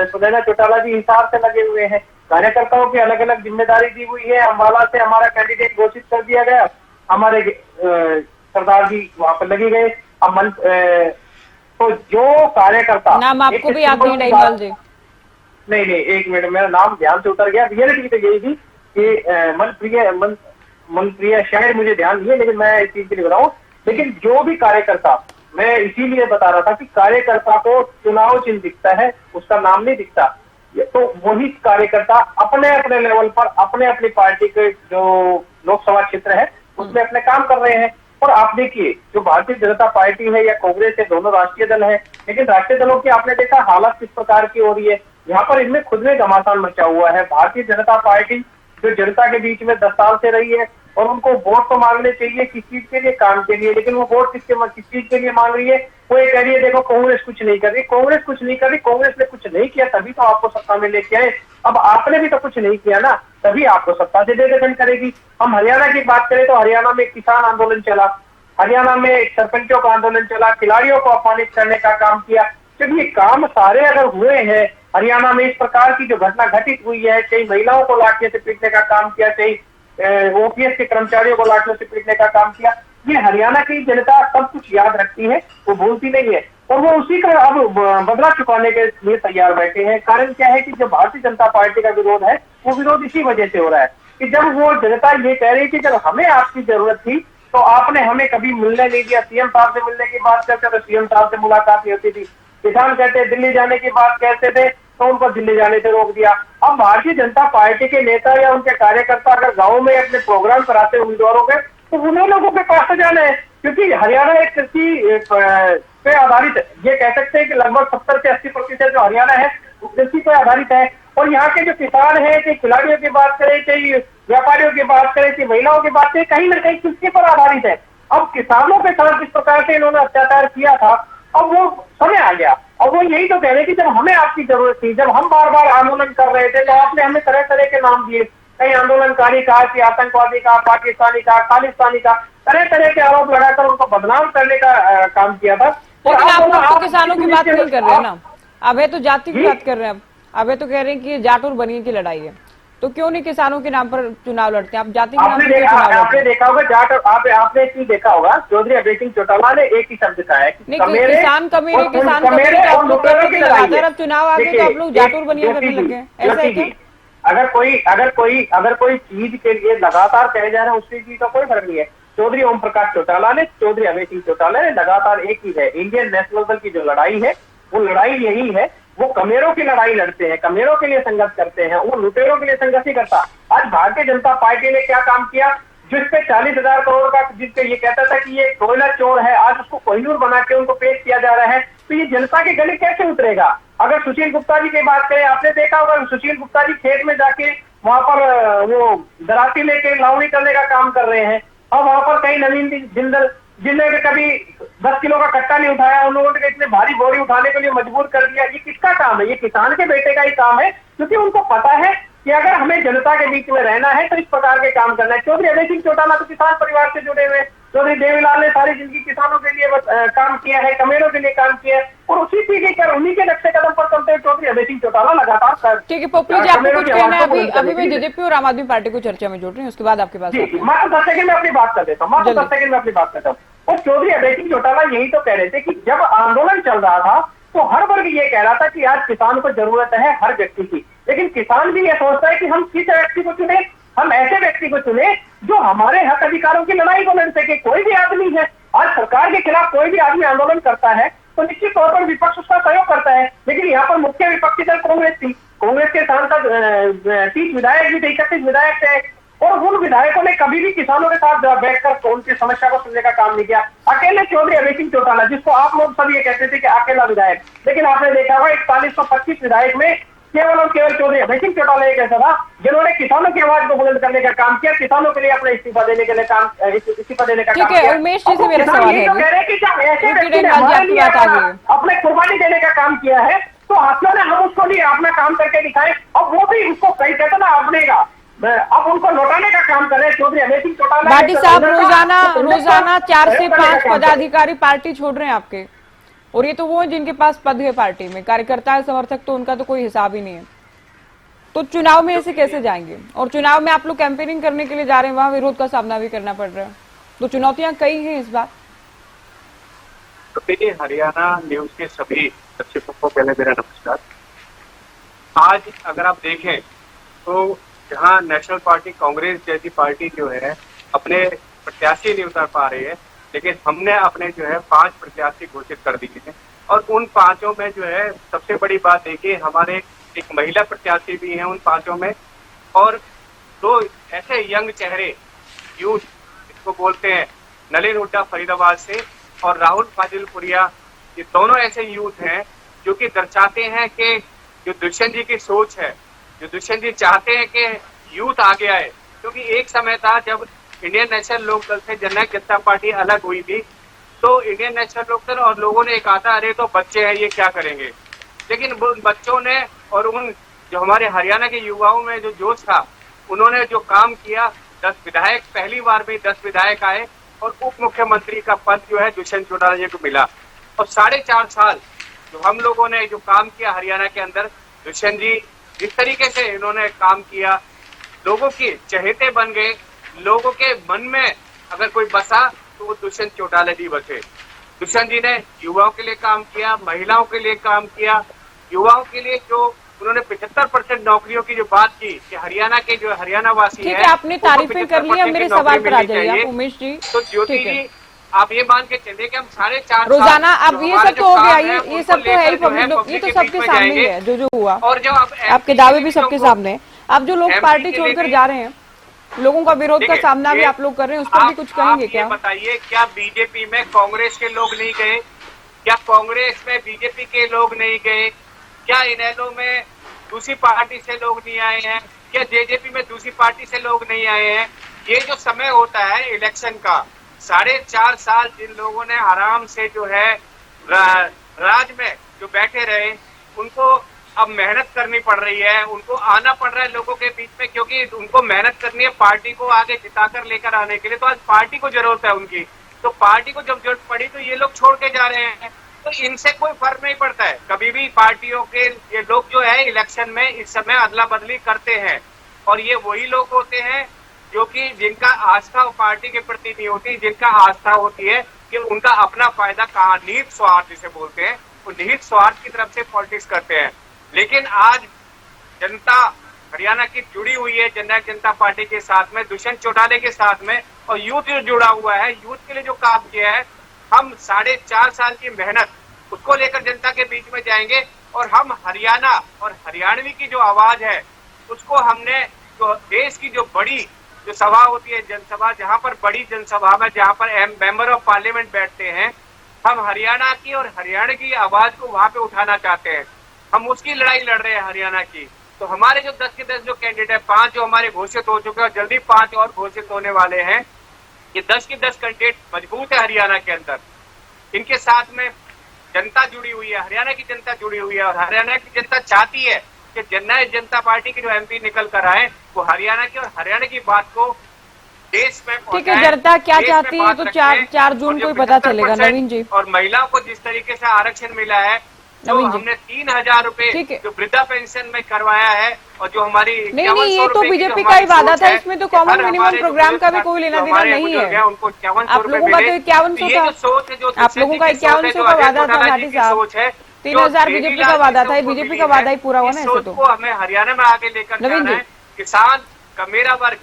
सुनैना चौटाला जी हिसार से लगे हुए हैं। कार्यकर्ताओं की अलग अलग जिम्मेदारी दी हुई है। अम्बाला से हमारा कैंडिडेट घोषित कर दिया गया, हमारे सरदार जी वहां पर लगे गए। अब तो जो कार्यकर्ता, नाम आपको भी याद नहीं डहीनवाल जी? नहीं, एक मिनट, मेरा नाम ध्यान से उतर गया। रियलिटी तो यही थी कि मनप्रिय शायद मुझे ध्यान नहीं है, लेकिन मैं इस चीज के लिए बताऊं। लेकिन जो भी कार्यकर्ता, मैं इसीलिए बता रहा था कि कार्यकर्ता को चुनाव चिन्ह दिखता है, उसका नाम नहीं दिखता। तो वही कार्यकर्ता अपने अपने लेवल पर अपने अपनी पार्टी के जो लोकसभा क्षेत्र है उसमें अपने काम कर रहे हैं। और आप देखिए, जो भारतीय जनता पार्टी है या कांग्रेस है, दोनों राष्ट्रीय दल है, लेकिन राष्ट्रीय दलों की आपने देखा हालत किस प्रकार की हो रही है। यहाँ पर इनमें खुद में घमासान मचा हुआ है। भारतीय जनता पार्टी जो जनता के बीच में 10 साल से रही है, और उनको वोट तो मांगने चाहिए किस चीज के लिए, काम के लिए, लेकिन वो वोट किस चीज के लिए मांग रही है? वो ये कह रही है देखो कांग्रेस कुछ नहीं कर रही, कांग्रेस कुछ नहीं कर रही। कांग्रेस ने कुछ नहीं किया तभी तो आपको सत्ता में लेके आए। अब आपने भी तो कुछ नहीं किया ना, तभी आपको सत्ता से दे करेगी। हम हरियाणा की बात करें तो हरियाणा में किसान आंदोलन चला, हरियाणा में सरपंचों का आंदोलन चला, खिलाड़ियों को अपमानित करने का काम किया। जब ये काम सारे अगर हुए हैं हरियाणा में, इस प्रकार की जो घटना घटित हुई है, चाहे महिलाओं को लाठियों से पीटने का काम किया, चाहे ओपीएस के कर्मचारियों को लाठियों से पीटने का काम किया, ये हरियाणा की जनता सब कुछ याद रखती है, वो भूलती नहीं है। और वो उसी का अब बदला चुकाने के लिए तैयार बैठे हैं। कारण क्या है कि जो भारतीय जनता पार्टी का विरोध है वो विरोध इसी वजह से हो रहा है कि जब वो जनता ये कह रही थी जब हमें आपकी जरूरत थी तो आपने हमें कभी मिलने नहीं दिया। सीएम साहब से मिलने की बात करते तो सीएम साहब से मुलाकात नहीं होती थी। किसान कहते दिल्ली जाने की बात कहते थे तो उनको दिल्ली जाने से रोक दिया। अब भारतीय जनता पार्टी के नेता या उनके कार्यकर्ता अगर गाँव में अपने प्रोग्राम कराते उम्मीदवारों के तो उन्हीं लोगों के पास जाना है, क्योंकि हरियाणा एक कृषि पे आधारित है। ये कह सकते हैं कि लगभग 70 से 80% जो हरियाणा है वो कृषि पे आधारित है। और यहाँ के जो किसान है, चाहे खिलाड़ियों की बात करें, चाहे व्यापारियों की बात करें, चाहे महिलाओं की बात करें, कहीं ना कहीं कृषि पर आधारित है। अब किसानों के साथ जिस प्रकार से इन्होंने अत्याचार किया था, अब वो समय आ गया। और वो यही तो कह रहे कि जब हमें आपकी जरूरत थी, जब हम बार बार आंदोलन कर रहे थे तो आपने हमें तरह तरह के नाम दिए, कहीं आंदोलनकारी कहा कि आतंकवादी का, पाकिस्तानी का, खालिस्तानी का, तरह तरह के आरोप लगाकर उनको बदनाम करने का काम किया था। लेकिन आप लोग तो किसानों की बात नहीं कर रहे हैं ना, अब है तो जाति की बात कर रहे हैं। अब है तो कह रहे हैं कि ये जाट और बनिए की लड़ाई है, तो क्यों नहीं किसानों के नाम पर चुनाव लड़ते हैं? आप जाति के नाम पर क्यों चुनाव लड़ते हैं? आपने देखा होगा जाट, आपने एक चीज देखा होगा, चौधरी अभय सिंह चौटाला ने एक ही शब्द कहा है, नहीं, किसान कमेरे आप लोग कहते थे लगातार, अब चुनाव आ गए तो आप लोग जाट और बनिए करने लगे, ऐसा है क्या? अगर कोई चीज के लिए लगातार कहे जा रहे हैं, उसकी चीज का कोई फर्क नहीं है। चौधरी ओम प्रकाश चौटाला ने, चौधरी अभय सिंह चौटाला ने लगातार एक ही है, इंडियन नेशनल दल की जो लड़ाई है वो लड़ाई यही है। वो कमेरों की लड़ाई लड़ते हैं, कमेरों के लिए संघर्ष करते हैं, वो लुटेरों के लिए संघर्ष नहीं करता। आज भारतीय जनता पार्टी ने क्या काम किया, जिसपे 40,000 करोड़ का, जिसपे ये कहता था कि ये कोयला चोर है, आज उसको कोहिनूर बना के उनको पेश किया जा रहा है, तो ये जनता के गले कैसे उतरेगा? अगर सुशील गुप्ता जी की बात करें, आपने देखा होगा सुशील गुप्ता जी खेत में जाके वहां पर वो दराती लेके लावनी करने का काम कर रहे हैं। अब वहां पर कई नवीन जिंदल, जिन्होंने कभी 10 किलो का कट्टा नहीं उठाया, उन लोगों ने इतने भारी बोरी उठाने के लिए मजबूर कर दिया। ये किसका काम है? ये किसान के बेटे का ही काम है, क्योंकि उनको पता है कि अगर हमें जनता के बीच में रहना है तो इस प्रकार के काम करना है। चौधरी अभय सिंह चौटाला तो किसान परिवार से जुड़े हुए, चौधरी देवीलाल ने सारी जिंदगी किसानों के लिए काम किया है, कमेरों के लिए काम किया है, और उसी पीढ़ी पर उन्हीं के नक्शे कदम पर चलते हुए चौधरी अभय सिंह चौटाला लगातार। ठीक है पोपली जी, आपको कुछ कहना है? अभी मैं जेजेपी और आम आदमी पार्टी को चर्चा में जोड़ रही हूँ, उसके बाद आपके पास। मात्र 10 सेकंड में अपनी बात कर देता हूँ, मात्र 10 सेकंड में अपनी बात करता हूँ। और चौधरी अभय सिंह चौटाला यही तो कह रहे थे कि जब आंदोलन चल रहा था तो हर वर्ग ये कह रहा था कि आज किसान को जरूरत है हर व्यक्ति की, लेकिन किसान भी ये सोचता है कि हम किस व्यक्ति को चुने, हम ऐसे व्यक्ति को चुने जो हमारे हक अधिकारों की लड़ाई को लड़ सके। कोई भी आदमी है, आज सरकार के खिलाफ कोई भी आदमी आंदोलन करता है तो निश्चित तौर पर विपक्ष उसका सहयोग करता है, लेकिन यहाँ पर मुख्य विपक्षी दल कांग्रेस थी। कांग्रेस के सांसद 30 विधायक भी थे, 31 विधायक थे, और उन विधायकों ने कभी भी किसानों के साथ बैठकर उनकी समस्या को सुनने का काम नहीं किया। अकेले चौधरी अभय सिंह चौटाला, जिसको आप लोग सब ये कहते थे कि अकेला विधायक, लेकिन आपने देखा होगा 4125 विधायक में केवल और केवल चौधरी अभय सिंह चौटाला एक ऐसा था जिन्होंने किसानों की आवाज को बुलंद करने का काम किया, किसानों के लिए अपना इस्तीफा देने के लिए इस्तीफा देने का काम किया। ठीक है उमेश जी से मेरा सवाल है, कह रहे हैं कि जब ऐसे व्यक्ति ने हमारे लिए अपने कुर्बानी देने का काम किया है तो हाथों ने हम उसको लिए अपना काम करके दिखाए। अब वो भी उसको कहीं कहते ना अपने का, अब उनको लौटाने का काम कर रहे हैं चौधरी अभय सिंह चौटाला। भाटी साहब, रोजाना 4 से 5 पदाधिकारी पार्टी छोड़ रहे हैं आपके, और ये तो वो है जिनके पास पद है पार्टी में, कार्यकर्ता है, समर्थक, तो उनका तो कोई हिसाब ही नहीं है। तो चुनाव में ऐसे कैसे जाएंगे? और चुनाव में आप लोग कैंपेनिंग करने के लिए जा रहे हैं, वहां विरोध का सामना भी करना पड़ रहा है, तो चुनौतियां कई हैं इस बार। तो देखिए, हरियाणा न्यूज के सभी दर्शकों को पहले मेरा नमस्कार। आज अगर आप देखें तो जहां नेशनल पार्टी कांग्रेस जैसी पार्टी जो है अपने प्रत्याशी नहीं उतार पा रही है, लेकिन हमने अपने जो है 5 प्रत्याशी घोषित कर दिए हैं, और उन 5 में जो है सबसे बड़ी बात देखिए, हमारे एक महिला प्रत्याशी भी हैं उन 5 में, और 2 ऐसे यंग चेहरे, यूथ इसको बोलते हैं, नलिन हुड्डा फरीदाबाद से और राहुल फाजिलपुरिया, ये दोनों ऐसे यूथ हैं जो कि दर्शाते हैं कि जो दुष्यंत जी की सोच है, जो दुष्यंत जी चाहते हैं कि यूथ आगे आए। क्योंकि एक समय था जब इंडियन नेशनल लोकदल से जननायक जनता पार्टी अलग हुई थी, तो इंडियन नेशनल लोकदल और लोगों ने कहा था अरे तो बच्चे हैं ये क्या करेंगे, लेकिन उन बच्चों ने और उन जो हमारे हरियाणा के युवाओं में जो जोश था, उन्होंने जो काम किया, 10 विधायक, पहली बार में 10 विधायक आए, और उप मुख्यमंत्री का पद जो है दुष्यंत चौटाला जी को मिला। और 4.5 साल जो हम लोगों ने जो काम किया हरियाणा के अंदर, दुष्यंत जी जिस तरीके से इन्होंने काम किया, लोगों के चहेते बन गए, लोगों के मन में अगर कोई बसा तो वो दुष्यंत चौटाला जी बसे। दुष्यंत जी ने युवाओं के लिए काम किया, महिलाओं के लिए काम किया, युवाओं के लिए जो उन्होंने 75% नौकरियों की जो बात की कि हरियाणा के जो हरियाणा वासी है, आपने तारीफें कर ली, मेरे सवाल पर आ जाइए आप उमेश जी। तो ज्योति जी आप ये मान के चलिए कि हम 4.5 रोजाना, अब ये सब तो हो गया, ये सब तो है ही पब्लिक, ये तो सबके सामने ही है जो हुआ, और जो आपके दावे भी सबके सामने। अब जो लोग पार्टी छोड़कर जा रहे हैं, लोगों का विरोध का सामना भी आप लोग कर रहे हैं, उस पर भी कुछ कहेंगे क्या? बताइए, क्या बीजेपी में कांग्रेस के लोग नहीं गए? क्या कांग्रेस में बीजेपी के लोग नहीं गए? क्या इनेलो में दूसरी पार्टी से लोग नहीं आए हैं? क्या जेजेपी में दूसरी पार्टी से लोग नहीं आए हैं? ये जो समय होता है इलेक्शन का, 4.5 साल जिन लोगों ने आराम से जो है राज में जो बैठे रहे, उनको अब मेहनत करनी पड़ रही है, उनको आना पड़ रहा है लोगों के बीच में, क्योंकि उनको मेहनत करनी है पार्टी को आगे जिताकर लेकर आने के लिए। तो आज पार्टी को जरूरत है उनकी, तो पार्टी को जब जरूरत पड़ी तो ये लोग छोड़ के जा रहे हैं। तो इनसे कोई फर्क नहीं पड़ता है। कभी भी पार्टियों के ये लोग जो है इलेक्शन में इस समय अदला बदली करते हैं, और ये वही लोग होते हैं जो कि जिनका आस्था पार्टी के प्रति नहीं होती, जिनका आस्था होती है कि उनका अपना फायदा कहाँ, निहित स्वार्थ जिसे बोलते हैं, वो निहित स्वार्थ की तरफ से पॉलिटिक्स करते हैं। लेकिन आज जनता हरियाणा की जुड़ी हुई है जननायक जनता पार्टी के साथ में, दुष्यंत चौटाला के साथ में, और यूथ जो जुड़ा हुआ है, यूथ के लिए जो काम किया है, हम 4.5 साल की मेहनत उसको लेकर जनता के बीच में जाएंगे, और हम हरियाणा और हरियाणवी की जो आवाज है उसको हमने, जो देश की जो बड़ी जो सभा होती है जनसभा, जहां पर बड़ी जनसभा में जहां पर मेंबर ऑफ पार्लियामेंट बैठते हैं, हम हरियाणा की और हरियाणा की आवाज को वहां पे उठाना चाहते हैं। हम उसकी लड़ाई लड़ रहे हैं हरियाणा की। तो हमारे जो 10 के 10 जो कैंडिडेट है, 5 जो हमारे घोषित हो चुके हैं और जल्दी 5 और घोषित होने वाले हैं, ये 10 के 10 कैंडिडेट मजबूत है हरियाणा के अंदर। इनके साथ में जनता जुड़ी हुई है, हरियाणा की जनता जुड़ी हुई है, और हरियाणा की जनता चाहती है कि जननायक जनता पार्टी के जो एमपी निकल कर आए वो हरियाणा की और हरियाणा की बात को देश में ठीक है, जनता क्या चाहती है तो 4 जून को ही पता चलेगा। नवीन जी, और महिलाओं को जिस तरीके से आरक्षण मिला है, जो हमने 3000 रुपए जो वृद्धा पेंशन में करवाया है, और जो हमारी नहीं, ये तो बीजेपी का ही वादा था, इसमें तो कॉमन मिनिमम प्रोग्राम का भी कोई लेना देना नहीं है। उनको 5100 आप लोगों का तो 5100 का सोच है, जो आप लोगों का 5100 का वादा था घाटी साहब, 3000 बीजेपी का वादा था, बीजेपी का वादा ही पूरा हुआ ना। ऐसे तो हमें हरियाणा में आगे लेकर जाना है। किसान का मेरा वर्ग,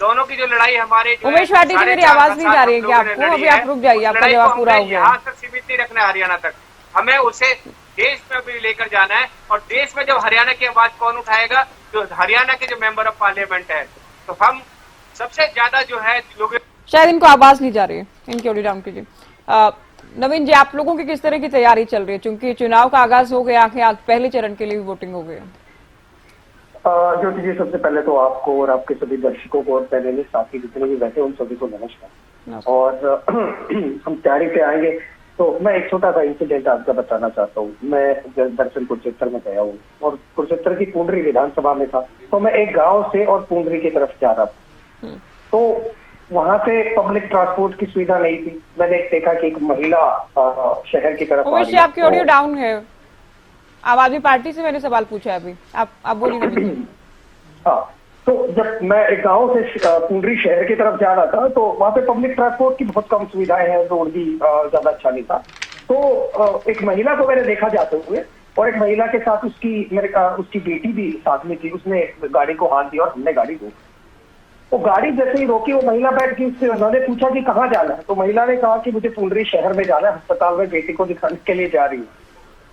दोनों की जो लड़ाई हमारे उमेश भाटी जी, मेरी आवाज नहीं जा रही है क्या आपको? अभी आप रुक जाइए, आपका जवाब पूरा हो गया। यहाँ तक सीमित नहीं रखना है हरियाणा तक, हमें उसे देश में भी लेकर जाना है। और देश में जब हरियाणा की आवाज कौन उठाएगा, जो हरियाणा के जो मेंबर ऑफ पार्लियामेंट है, तो हम सबसे ज्यादा जो है लोग, शायद इनको आवाज नहीं जा रही है, इनकी ऑडियो डाउन कीजिए। नवीन जी, आप लोगों की किस तरह की तैयारी चल रही है, क्योंकि चुनाव का आगाज हो गया है, आज पहले चरण के लिए भी वोटिंग हो गई? ज्योति जी, सबसे पहले तो आपको और आपके सभी दर्शकों को और पहले साथी जितने भी बैठे उन सभी को नमस्कार। और हम तैयारी पे आएंगे तो मैं एक छोटा सा इंसिडेंट आपका बताना चाहता हूँ। मैं दरअसल कुरुक्षेत्र में गया हूँ, और कुरुक्षेत्र की पुंडरी विधानसभा में था, तो मैं एक गांव से और पुंडरी की तरफ जा रहा था, तो वहां पे पब्लिक ट्रांसपोर्ट की सुविधा नहीं थी। मैंने देखा कि एक महिला शहर की तरफ आ रही है। आपकी ऑडियो डाउन है। आम आदमी पार्टी से मैंने सवाल पूछा है अभी, आप बोलिए। हाँ, तो जब मैं एक गांव से पुंडरी शहर की तरफ जा रहा था, तो वहाँ पे पब्लिक ट्रांसपोर्ट की बहुत कम सुविधाएं हैं, रोड भी ज्यादा अच्छा नहीं था। तो एक महिला को मैंने देखा जाते हुए, और एक महिला के साथ उसकी बेटी भी साथ में थी। उसने गाड़ी को हाथ दिया और हमने गाड़ी रोकी। वो गाड़ी जैसे ही रोकी, वो महिला बैठ गई, उससे उन्होंने पूछा कि कहाँ जाना है, तो महिला ने कहा कि मुझे पुंडरी शहर में जाना है, अस्पताल में बेटी को दिखाने के लिए जा रही हूँ।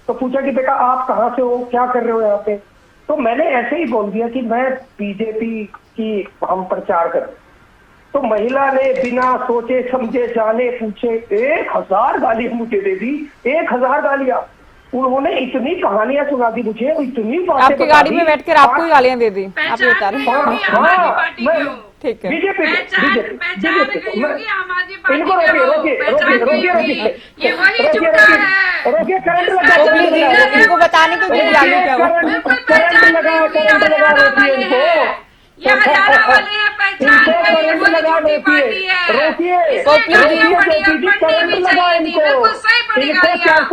तो पूछा कि बेटा आप कहाँ से हो, क्या कर रहे हो यहाँ पे? तो मैंने ऐसे ही बोल दिया कि मैं बीजेपी की हम प्रचार कर रहे। तो महिला ने बिना सोचे समझे जाने पूछे 1000 गाली मुझे दे दी, 1000 गालियां। उन्होंने इतनी कहानियां सुना दी मुझे, इतनी बातें आपकी गाड़ी में बैठकर आपको ही गालियां दे दी, आप ये बता रहे हैं? ठीक है, बीजेपी रोकिए, करंट लगा, इनको बताने को क्या करंट लगा रोकिए इनको, ये हरियाणा वाले हैं, पहचान गई, वो बीजेपी पार्टी है। रोकिए, करंट लगा इनको,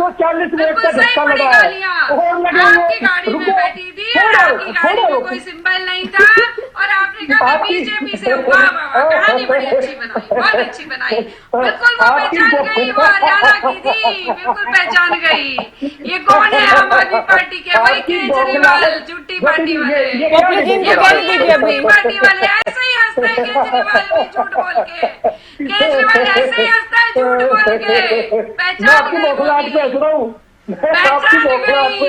440 वोट का धक्का लगा है। आपकी गाड़ी में बैठी थी, आपकी गाड़ी में कोई सिंबल नहीं था, और आपने कहा बीजेपी से कहानी बड़ी अच्छी बनाई, बहुत अच्छी बनाई, बिल्कुल वो पहचान गई, वो हरियाणा की थी, बिल्कुल पहचान गई। ये कौन है? आम आदमी पार्टी के वही केजरीवाल, झूठी पार्टी वाले, पार्टी वाले ऐसे ही हंसते हैं। केजरीवाल भी झूठ बोल के, केजरीवाल ऐसे ही हंसता है झूठ बोल के, पहचान गई।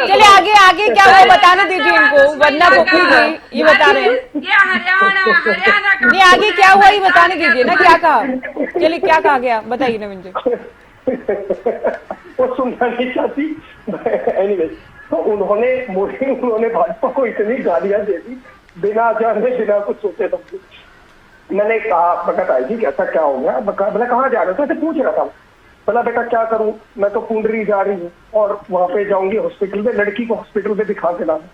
चलिए आगे क्या हुआ बताने दीजिए इनको, वरना भूखी गई, ये बता रहे हैं। ये हरियाणा नहीं, आगे क्या हुआ ये बताने दीजिए ना, क्या कहा? चलिए क्या कहा गया बताइए नवीन जी। वो सुनना नहीं चाहती। एनीवे, तो उन्होंने भाजपा को इतनी गालियां दे दी बिना जाने बिना कुछ सोचे समझे। मैंने कहा बकत आई जी कि ऐसा क्या हो गया, बोला कहाँ जा रहे हो? तो ऐसे पूछ रहा था। बोला बेटा क्या करूं, मैं तो पुंडरी जा रही हूँ और वहां पे जाऊंगी हॉस्पिटल में, लड़की को हॉस्पिटल में दिखा के लाना।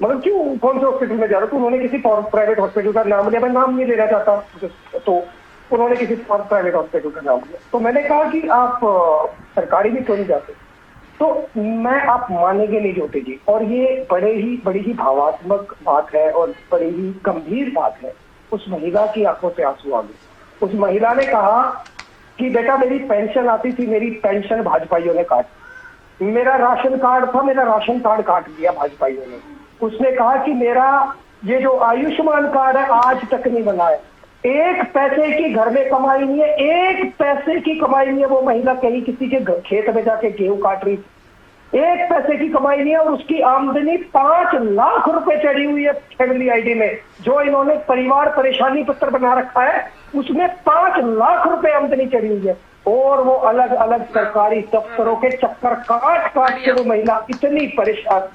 मतलब क्यों, कौन से हॉस्पिटल में जा रहा? तो उन्होंने किसी प्राइवेट हॉस्पिटल का नाम लिया, मैं नाम नहीं लेना चाहता, तो उन्होंने किसी प्राइवेट हॉस्पिटल का नाम लिया। तो मैंने कहा कि आप सरकारी में क्यों नहीं जाते? तो आप मानेंगे नहीं ज्योति जी, और ये बड़ी ही भावात्मक बात है और बड़ी ही गंभीर बात है। उस महिला की आंखों से आंसू आ गए। उस महिला ने कहा कि बेटा मेरी पेंशन आती थी, मेरी पेंशन भाजपाइयों ने काट, मेरा राशन कार्ड था, मेरा राशन कार्ड काट दिया भाजपाइयों ने। उसने कहा कि मेरा ये जो आयुष्मान कार्ड है आज तक नहीं बना है, एक पैसे की घर में कमाई नहीं है, एक पैसे की कमाई नहीं है। वो महिला कहीं किसी के खेत में जाके गेहूं काट रही, एक पैसे की कमाई नहीं है, और उसकी आमदनी 5 लाख रुपए चढ़ी हुई है फैमिली आईडी में। जो इन्होंने परिवार परेशानी पत्र बना रखा है उसमें 5 लाख रुपए आमदनी चढ़ी हुई है, और वो अलग अलग सरकारी दफ्तरों के चक्कर काट के वो महिला इतनी परेशान,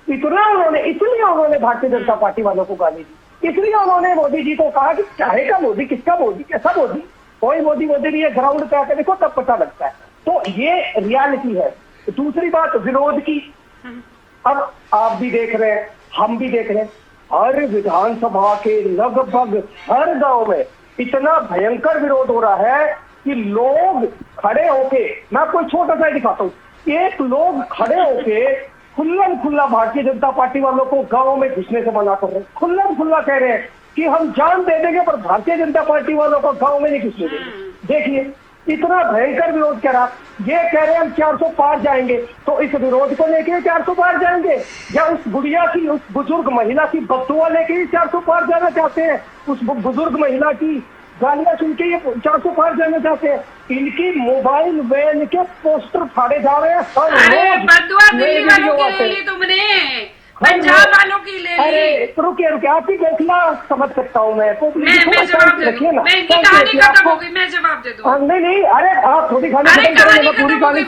इसलिए उन्होंने भारतीय जनता पार्टी वालों को गाली दी। इसलिए उन्होंने मोदी जी को कहा कि चाहे का मोदी, किसका मोदी, कैसा मोदी, कोई मोदी नहीं है, ग्राउंड पे आकर देखो तब पता लगता है। तो ये रियलिटी है। दूसरी बात विरोध की, अब आप भी देख रहे हैं, हम भी देख रहे हैं, हर विधानसभा के लगभग हर गांव में इतना भयंकर विरोध हो रहा है कि लोग खड़े होके, मैं आपको एक छोटा सा दिखाता हूँ, एक लोग खड़े होके खुल्ला भारतीय जनता पार्टी वालों को गांव में घुसने से मना कर रहे हैं, खुल्ला कह रहे हैं कि हम जान दे देंगे पर भारतीय जनता पार्टी वालों को गांव में नहीं घुसने देंगे। देखिए इतना भयंकर विरोध करा, ये कह रहे हैं हम 400 पार जाएंगे, तो इस विरोध को लेके 400 पार जाएंगे, या उस गुड़िया की, उस बुजुर्ग महिला की बदुआ लेके ही 400 पार जाना चाहते हैं, उस बुजुर्ग महिला की गालियां सुन के ये 400 पार जाना चाहते हैं। इनकी मोबाइल वैन के पोस्टर फाड़े जा रहे हैं। अरे बदुआ दिल्ली वालों की ले ली तुमने, पंजाब वालों की ले ली। अरे रुके आप ही फैसला समझ सकता हूँ मैं जवाब दे दूँ, मैं इनकी कहानी खत्म हो गई, मैं जवाब दे दूँ। नहीं, अरे आप थोड़ी कहानी पूरी कहानी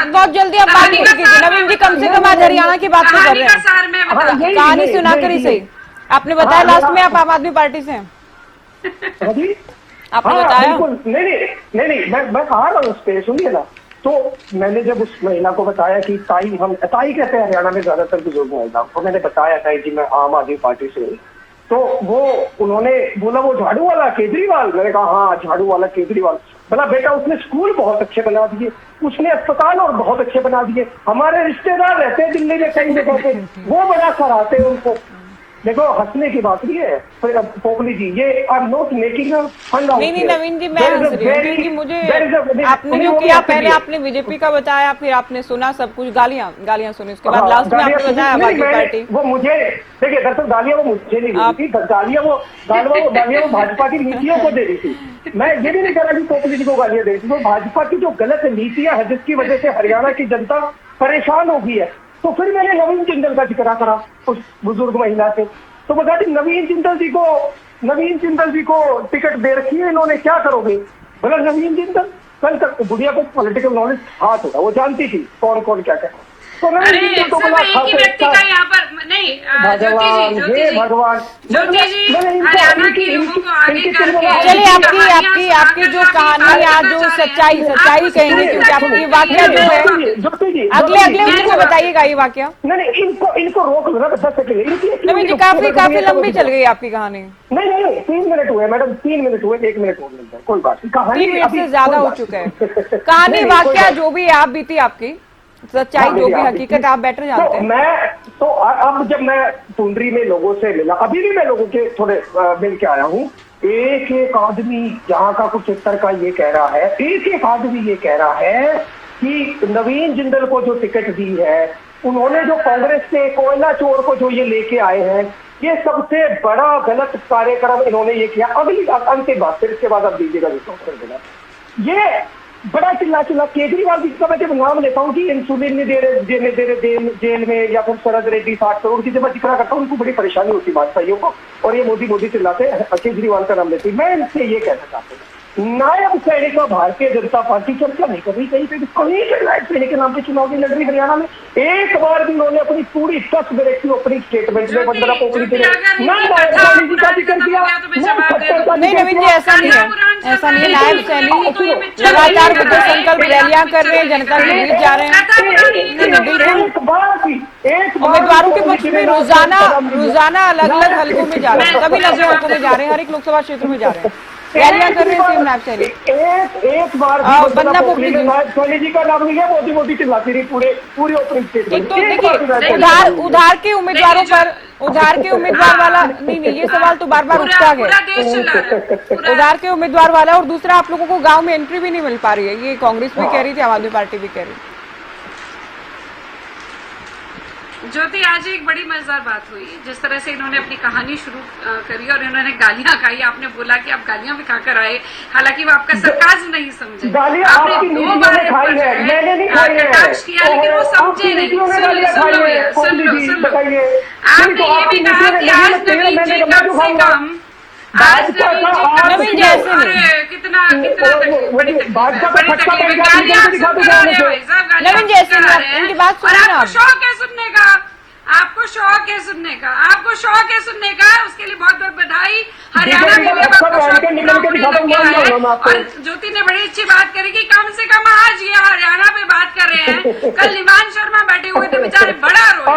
बहुत जल्दी आप बात नहीं कीजिए नवीन जी, कम से कम आज हरियाणा की बात कर रहे हैं, कहानी सुना कर ही सही। आपने बताया लास्ट में आप आम आदमी पार्टी से हैं, आपने बताया। नहीं, मैं कहा ना उस पे, सुनिए ना। तो मैंने जब उस महिला को बताया कि ताई कहते हैं हरियाणा में ज्यादातर बुजुर्ग महिला, तो मैंने बताया ताई जी मैं आम आदमी पार्टी से, तो उन्होंने बोला वो झाड़ू वाला केजरीवाल। मैंने कहा हाँ झाड़ू वाला केजरीवाल। बोला बेटा उसने स्कूल बहुत अच्छे बना दिए, उसने अस्पताल और बहुत अच्छे बना दिए, हमारे रिश्तेदार रहते हैं दिल्ली में कई जगह पे, वो बड़ा कराते हैं उनको। देखो हंसने की बात नहीं है पोपली जी, ये are not making a fun out. नहीं नवीन जी, मैं हंस रही हूँ क्योंकि मुझे आपने जो किया, पहले आपने बीजेपी का बताया, फिर आपने सुना सब कुछ, गालियां सुनी, उसके बाद लास्ट में आपने बताया आम आदमी पार्टी। वो मुझे देखिए दरअसल गालियां वो मुझे नहीं दी थी, गालियां वो भाजपा की नीतियों को दे रही थी। मैं ये भी नहीं कह रहा कि पोपली जी को गालियां दे रही थी, वो भाजपा की जो गलत नीतियां है जिसकी वजह से हरियाणा की जनता परेशान हो गई है। तो फिर मैंने नवीन जिंदल का जिक्र करा उस बुजुर्ग महिला से, तो बता दी नवीन जिंदल जी को टिकट दे रखी है इन्होंने, क्या करोगे? बोला नवीन जिंदल, कल तक बुढ़िया को पॉलिटिकल नॉलेज हाथ होगा, वो जानती थी कौन क्या क्या। तो अरे तो बोला एक ही व्यक्ति का यहाँ पर नहीं, भगवान ज्योति जी हरियाणा की लोगों को आगे करके, चलिए आपकी जो कहानी आज जो सच्चाई कहेंगे, क्योंकि आपकी वाक्य जो है अगले उसको बताइएगा ये वाक्य। नहीं इनको रोक लो ना 10 सेकंड। नवीन जी काफी लंबी चल गई आपकी कहानी। नहीं 3 मिनट हुए मैडम, 3 मिनट हुए, 1 मिनट और मिलता है, कोई बात नहीं। कहानी 3 मिनट से ज्यादा हो चुका है, कहानी वाक्य जो भी आप बीती आपकी सच्चाई जो भी हकीकत आप बेटर जानते हैं। तो अब जब मैं टुंडरी में लोगों से मिला, अभी भी मैं लोगों के थोड़े मिल के आया हूँ, एक आदमी यहाँ का कुछ उत्तर का ये कह रहा है, एक आदमी ये कह रहा है कि नवीन जिंदल को जो टिकट दी है, उन्होंने जो कांग्रेस से कोयला चोर को जो ये लेके आए हैं, ये सबसे बड़ा गलत कार्यक्रम इन्होंने ये किया। अगली अंतिम बात, फिर इसके बाद आप दीजिएगा उत्तर देना। ये बड़ा चिल्ला केजरीवाल जी का मैं जब नाम लेता हूँ कि इंसुलिन नहीं दे रहे जेल में, या फिर शरद रेड्डी 60 करोड़ की जब मैं जिक्र करता हूँ उनको बड़ी परेशानी होती भाजपाइयों को, और ये मोदी चिल्लाते केजरीवाल का नाम लेती। मैं इनसे ये कहना चाहता हूँ, नायब सैनिक भारतीय जनता पार्टी चर्चा नहीं कर रही, कहीं पे नायब सैनिक के नाम पे चुनाव की लड़ रही हरियाणा में। एक बार भी उन्होंने अपनी पूरी 10 मिनट की अपनी स्टेटमेंट में 15 पोखरी के लिए ना नायब सैनिक का जिक्र किया। नहीं नवीन जी ऐसा नहीं है, ऐसा नहीं है, नायब सैनी लगातार बुद्ध संकल्प रैलियां कर रहे हैं, जनता के बीच जा रहे हैं। बिल्कुल उम्मीदवारों के पक्ष में रोजाना अलग अलग हलकों में जा रहे हैं, सभी नजर हलकों में जा रहे हैं, हर एक लोकसभा क्षेत्र में जा रहे हैं, रैलियां कर रहे हैं सीएम नायब सैनी। एक बार बंदा पोपली सोनी जी का नाम नहीं है, मोदी मोदी चिल्लाती रही पूरी ओपनिंग स्टेट में। तो देखिए उधार के उम्मीदवारों पर, उधार के उम्मीदवार वाला नहीं, ये सवाल तो बार बार उठता है, उधार के उम्मीदवार वाला। और दूसरा, आप लोगों को गांव में एंट्री भी नहीं मिल पा रही है, ये कांग्रेस भी कह रही थी, आम आदमी पार्टी भी कह रही थी। ज्योति, आज एक बड़ी मजेदार बात हुई, जिस तरह से इन्होंने अपनी कहानी शुरू करी और इन्होंने गालियां खाई। आपने बोला कि आप गालियां भी खाकर आए, हालांकि वो आपका सरकाज़्म नहीं समझे, आपने 2 बार कटाक्ष किया, लेकिन वो समझे नहीं। सुन लो, आपने ये भी कहा कि आज नवीन जी कम से कम, आज नवीन जी कितना बड़ी तकलीफ, गालियां आप सब करा रहे हो भाई साहब, नवीन जैसे इनकी बात सुनिए और आप। आपको शौक है सुनने का, आपको शौक है सुनने का, आपको शौक है सुनने का, उसके लिए बहुत बहुत बधाई। हरियाणा में भी आपको शौक पूरा होने लग गया है। और ज्योति ने बड़ी अच्छी बात करी कि कम से कम आज ये हरियाणा में बात कर रहे हैं। कल निमान शर्मा बैठे हुए थे, बेचारे बड़ा रोए,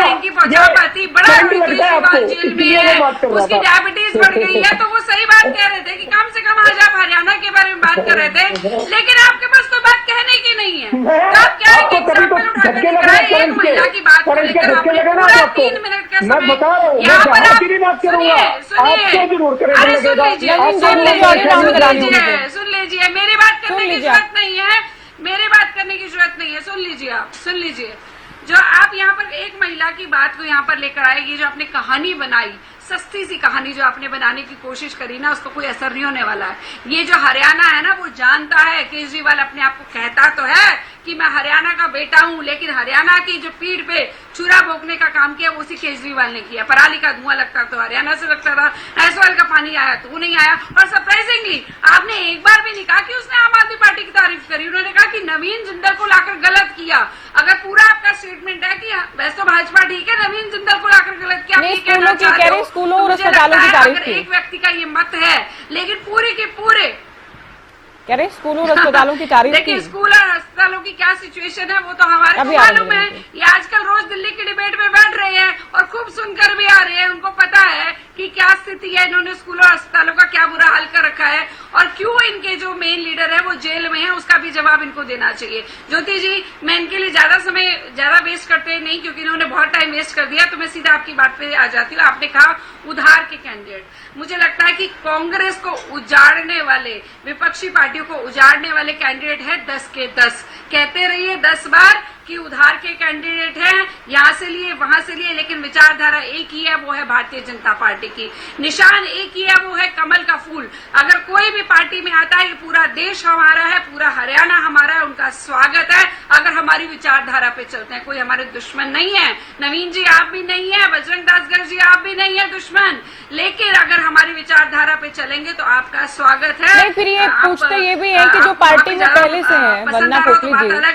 इनकी पहुंचा पाती, बड़ा रोए, केजरीवाल जेल में है, उसकी डायबिटीज बढ़ गई है, तो वो सही बात कह रहे थे कि कम से कम आज आप हरियाणा के बारे में बात कर रहे थे, लेकिन आपके पास तो बात कहने की नहीं है। तो आप क्या एक एग्जाम्पल उठाकर दिखाए, एक महिला की बात को लेकर आपने पूरा 3 मिनट का समय यहाँ पर आप सुन लीजिए, मेरी बात करने की जरूरत नहीं है, मेरी बात करने की जरूरत नहीं है, सुन लीजिए आप, सुन लीजिए। जो आप यहाँ पर एक महिला की बात को यहाँ पर लेकर आएगी, जो आपने कहानी बनाई, सस्ती सी कहानी जो आपने बनाने की कोशिश करी ना, उसको कोई असर नहीं होने वाला है। ये जो हरियाणा है ना, वो जानता है, केजरीवाल अपने आप को कहता तो है कि मैं हरियाणा का बेटा हूं, लेकिन हरियाणा की जो पीठ पे छुरा भोंकने का काम किया वो उसी केजरीवाल ने किया। पराली का धुआं लगता तो हरियाणा से लगता था, एसवाल का पानी आया तो वो नहीं आया। और सरप्राइजिंगली आपने एक बार भी नहीं कहा कि उसने आम आदमी पार्टी की तारीफ करी, उन्होंने कहा कि नवीन जिंदल को लाकर गलत किया। अगर पूरा आपका स्टेटमेंट है कि वैसे तो भाजपा ठीक है, नवीन जिंदल को लाकर गलत किया, आप ये कहना चाहते हो, स्कूलों और मुझे अस्पतालों की लगता है तारीफ अगर की। एक व्यक्ति का ये मत है, लेकिन पूरे के पूरे कह रहे स्कूलों और अस्पतालों की तारीफ की। देखिए, स्कूल और अस्पतालों की क्या सिचुएशन है वो तो हमारे को मालूम है। ये आजकल रोज दिल्ली की डिबेट में बैठ रहे हैं और खूब सुनकर भी आ रहे हैं, उनको पता है कि क्या स्थिति है, इन्होंने स्कूलों और अस्पतालों का क्या बुरा हाल कर रखा है और क्यों इनके जो मेन लीडर है वो जेल में है, उसका भी जवाब इनको देना चाहिए। ज्योति जी, मैं इनके लिए ज्यादा वेस्ट करते नहीं, क्योंकि इन्होंने बहुत टाइम वेस्ट कर दिया, तो मैं सीधा आपकी बात पे आ जाती हूँ। आपने कहा उधार के कैंडिडेट, मुझे लगता है कि कांग्रेस को उजाड़ने वाले, विपक्षी पार्टियों को उजाड़ने वाले कैंडिडेट है 10 के 10। कहते रहिए 10 बार कि उधार के कैंडिडेट हैं, यहाँ से लिए वहां से लिए, लेकिन विचारधारा एक ही है, वो है भारतीय जनता पार्टी की। निशान एक ही है, वो है कमल का फूल। अगर कोई भी पार्टी में आता है, पूरा देश हमारा है, पूरा हरियाणा हमारा है, उनका स्वागत है अगर हमारी विचारधारा पे चलते हैं। कोई हमारे दुश्मन नहीं है, नवीन जी आप भी नहीं है, बजरंग दास गर्ग जी आप भी नहीं है दुश्मन, लेकिन अगर हमारी विचारधारा पे चलेंगे तो आपका स्वागत है। नहीं, फिर ये पूछते ये भी है कि जो पार्टी में पहले से है, वंदना पोपली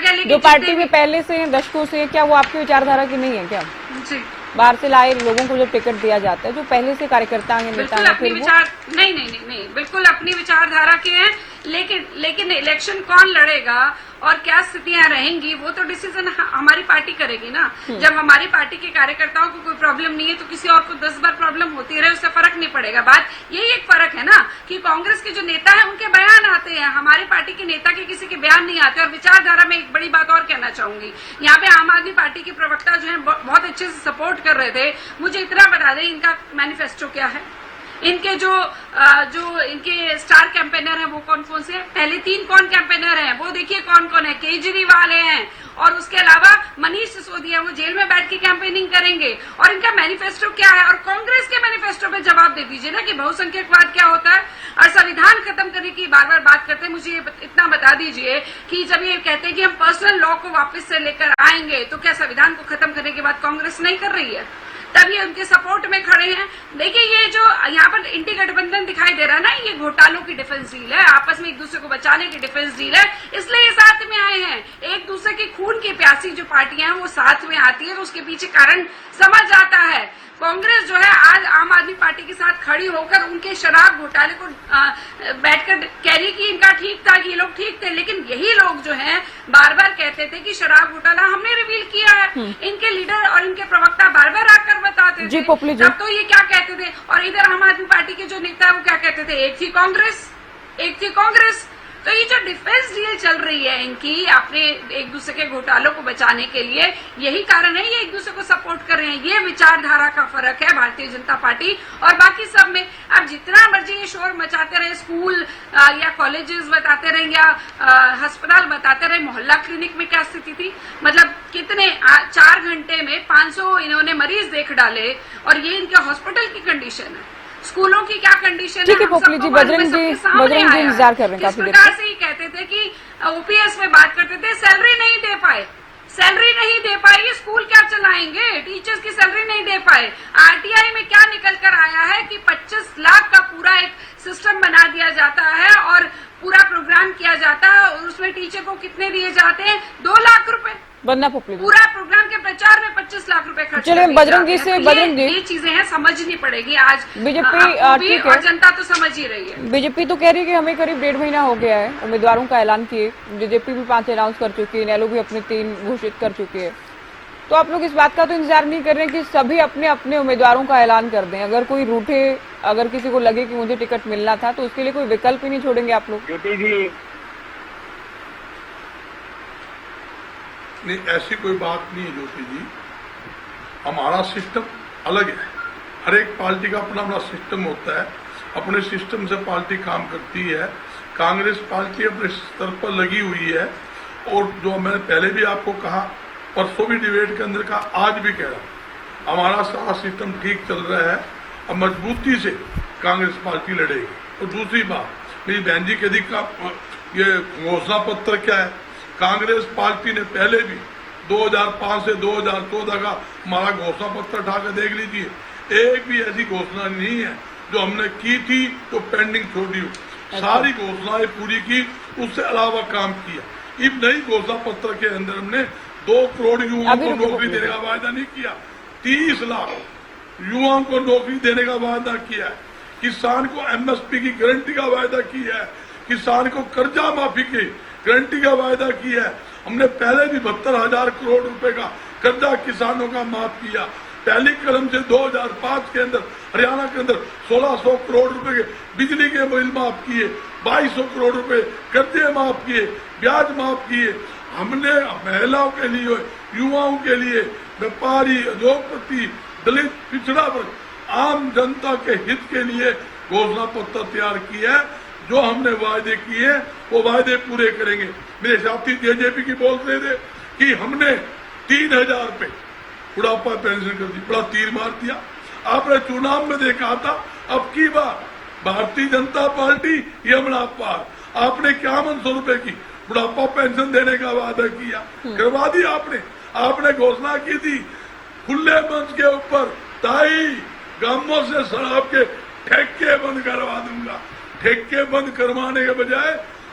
जी जो पार्टी में पहले से है, दशकों से, क्या वो आपकी विचारधारा की नहीं है क्या? जी, बाहर से लाए लोगों को जब टिकट दिया जाता है, जो पहले से कार्यकर्ता हैं, नेता हैं, फिर नहीं, बिल्कुल अपनी विचारधारा के हैं, लेकिन इलेक्शन कौन लड़ेगा और क्या स्थितियां रहेंगी वो तो डिसीजन हमारी पार्टी करेगी ना। जब हमारी पार्टी के कार्यकर्ताओं को कोई प्रॉब्लम नहीं है तो किसी और को 10 बार प्रॉब्लम होती रहे, उससे फर्क नहीं पड़ेगा। बात यही एक फर्क है ना कि कांग्रेस के जो नेता है उनके बयान आते हैं, हमारी पार्टी के नेता के किसी के बयान नहीं आते। और विचारधारा में एक बड़ी बात और कहना चाहूंगी, यहाँ पे आम आदमी पार्टी के प्रवक्ता जो है बहुत अच्छे से सपोर्ट कर रहे थे। मुझे इतना बता दें, इनका मैनिफेस्टो क्या है, इनके जो इनके स्टार कैंपेनर हैं वो कौन कौन से हैं? पहले 3 कौन कैंपेनर हैं वो देखिए कौन कौन है। केजरीवाल हैं और उसके अलावा मनीष सिसोदिया, वो जेल में बैठ के कैंपेनिंग करेंगे। और इनका मैनिफेस्टो क्या है? और कांग्रेस के मैनिफेस्टो पे जवाब दे दीजिए ना कि बहुसंख्यकवाद क्या होता है और संविधान खत्म करने की बार बार बात करते हैं। मुझे इतना बता दीजिए कि जब ये कहते हैं कि हम पर्सनल लॉ को वापस से लेकर आएंगे, तो क्या संविधान को खत्म करने के बाद कांग्रेस नहीं कर रही है? तब ये उनके सपोर्ट में खड़े हैं। देखिए, ये जो यहाँ पर इंटी गठबंधन दिखाई दे रहा है ना, ये घोटालों की डिफेंस डील है, आपस में एक दूसरे को बचाने की डिफेंस डील है, इसलिए ये साथ में आए हैं। एक दूसरे की खून की प्यासी जो पार्टियां हैं वो साथ में आती है तो उसके पीछे कारण समझ आता है। कांग्रेस जो है आज आम आदमी पार्टी के साथ खड़ी होकर उनके शराब घोटाले को बैठकर कह रही कि इनका ठीक था, कि ये लोग ठीक थे, लेकिन यही लोग जो हैं बार बार कहते थे कि शराब घोटाला हमने रिवील किया है। इनके लीडर और इनके प्रवक्ता बार बार आकर बताते थे। तब तो ये क्या कहते थे, और इधर आम आदमी पार्टी के जो नेता है वो क्या कहते थे, एक थी कांग्रेस। तो ये जो डिफेंस डील चल रही है इनकी अपने एक दूसरे के घोटालों को बचाने के लिए, यही कारण है ये एक दूसरे को सपोर्ट कर रहे हैं। ये विचारधारा का फर्क है भारतीय जनता पार्टी और बाकी सब में। अब जितना मर्जी ये शोर मचाते रहे, स्कूल या कॉलेजेस बताते रहे या अस्पताल बताते रहे, मोहल्ला क्लिनिक में क्या स्थिति थी, मतलब कितने 4 घंटे में 500 इन्होंने मरीज देख डाले, और ये इनके हॉस्पिटल की कंडीशन है, स्कूलों की क्या कंडीशन है। पोपली जी, बजरंग जी इंतजार कर रहे हैं काफी देर। इस प्रकार से ही कहते थे कि ओपीएस में बात करते थे, सैलरी नहीं दे पाए, ये स्कूल क्या चलाएंगे, टीचर्स की सैलरी नहीं दे पाए। आरटीआई में क्या निकल कर आया है कि 25 लाख का पूरा एक सिस्टम बना दिया जाता है और पूरा प्रोग्राम किया जाता है, और उसमें टीचर को कितने दिए जाते हैं, 2 लाख रुपए। बंदा पोपली पूरा प्रोग्राम के प्रचार में 25 लाख रुपए खर्च। चलिए बजरंग जी से, बजरंग जी ये चीजें हैं, समझनी पड़ेगी आज बीजेपी ठीक और है, जनता तो समझ ही रही है। बीजेपी तो कह रही है कि हमें करीब 1.5 महीना हो गया है उम्मीदवारों का ऐलान किए, बीजेपी भी 5 अनाउंस कर चुकी है, इनेलो भी अपने 3 घोषित कर चुकी है। तो आप लोग इस बात का तो इंतजार नहीं कर रहे कि सभी अपने अपने उम्मीदवारों का ऐलान कर दें? अगर कोई रूठे, अगर किसी को लगे कि मुझे टिकट मिलना था, तो उसके लिए कोई विकल्प ही नहीं छोड़ेंगे आप लोग? ज्योति जी, नहीं, ऐसी कोई बात नहीं है ज्योति जी। हमारा सिस्टम अलग है, हर एक पार्टी का अपना अपना सिस्टम होता है, अपने सिस्टम से पार्टी काम करती है। कांग्रेस पार्टी अपने स्तर पर लगी हुई है, और जो मैंने पहले भी आपको कहा, परसों भी डिबेट के अंदर कहा, आज भी कह रहा हूँ, हमारा सारा सिस्टम ठीक चल रहा है, अब मजबूती से कांग्रेस पार्टी लड़ेगी। और दूसरी बात, मेरी बहन जी के का ये घोषणा पत्र क्या है, कांग्रेस पार्टी ने पहले भी 2005 से 2014 का हमारा घोषणा पत्र उठा कर देख लीजिए, एक भी ऐसी घोषणा नहीं है जो हमने की थी तो पेंडिंग छोड़ी हो। सारी घोषणाएं पूरी की, उससे अलावा काम किया। इस नई घोषणा पत्र के अंदर हमने 2 करोड़ युवाओं को नौकरी देने का वायदा नहीं किया, 30 लाख युवाओं को नौकरी देने का वायदा किया है, किसान को एमएसपी की गारंटी का वायदा किया है, किसान को कर्जा माफी की गारंटी का वायदा किया है। हमने पहले भी 72,000 करोड़ रुपए का कर्जा किसानों का माफ किया। पहली कलम से 2005 के अंदर हरियाणा के अंदर 1600 करोड़ रुपए के बिजली के बिल माफ किए, 2200 करोड़ रुपए कर्जे माफ किए, ब्याज माफ किए। हमने महिलाओं के लिए, युवाओं के लिए, व्यापारी, उद्योगपति, दलित, पिछड़ा वर्ग, आम जनता के हित के लिए घोषणा पत्र तैयार किया है। जो हमने वायदे किए वो वायदे पूरे करेंगे। मेरे साथी जेजेपी की बोल रहे थे कि हमने 3000 पे बुढ़ापा पेंशन कर दी, बड़ा तीर मार दिया। आपने चुनाव में देखा था, अब की बार भारतीय जनता पार्टी यमुना पार, आपने 5100 रुपए की बुढ़ापा पेंशन देने का वादा किया, करवा दिया आपने घोषणा की थी खुले मंच के ऊपर, ताई गांवों से शराब के ठेके बंद करवा दूंगा। ठेके बंद करवाने के बजाय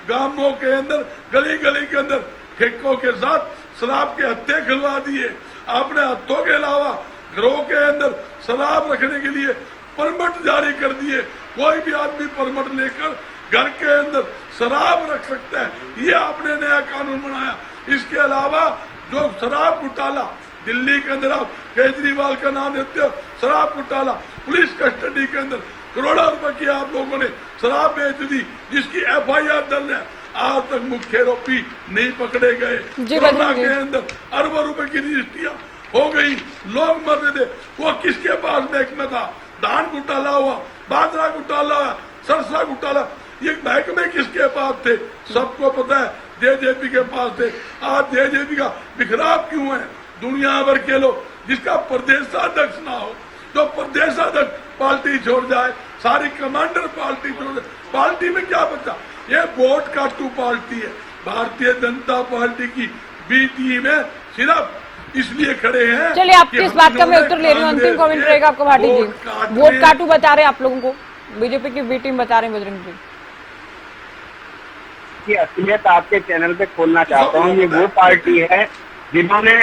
गांवों के अंदर, गली गली के अंदर ठेकों के साथ शराब के हत्थे खुलवा दिए। आपने हत्थों के अलावा घरों के अंदर शराब रखने के लिए परमिट जारी कर दिए। कोई भी आदमी परमिट लेकर घर के अंदर शराब रख सकता है, ये आपने नया कानून बनाया। इसके अलावा जो शराब घोटाला दिल्ली के अंदर, आप केजरीवाल का नाम देते हो, शराब घोटाला पुलिस कस्टडी के अंदर करोड़ों रुपए की आप लोगों ने शराब बेच दी, जिसकी एफआईआर दर्ज है। आज तक मुख्य आरोपी नहीं पकड़े गए। कोरोना के अंदर अरबों रुपए की रजिस्ट्रियां हो गई, लोग मर रहे थे। वो किसके पास बैंक में था? धान घोटाला हुआ, बाजरा घोटाला हुआ, सरसा घोटाला, ये बैंक में किसके पास थे? सबको पता है, जेजेपी के पास थे। आज जेजेपी का बिखराव क्यों है? दुनिया भर के लोग, जिसका प्रदेशाध्यक्ष ना हो, जो प्रदेशाध्यक्ष पार्टी छोड़ जाए, सारी कमांडर पार्टी छोड़ जाए, पार्टी में क्या बचा? ये वोट काटू पार्टी है। भारतीय जनता पार्टी की बी टीम है, सिर्फ इसलिए खड़े हैं। चलिए, आपकी इस बात का मैं उत्तर ले रही हूँ। अंतिम कमेंट रहेगा आपका भाटी जी। वोट काटू बता रहे हैं आप लोगों को, बीजेपी की बी टीम बता रहे हैं बजरंग जी की असलियत आपके चैनल पे खोलना चाहता हूँ। ये वो पार्टी है जिन्होंने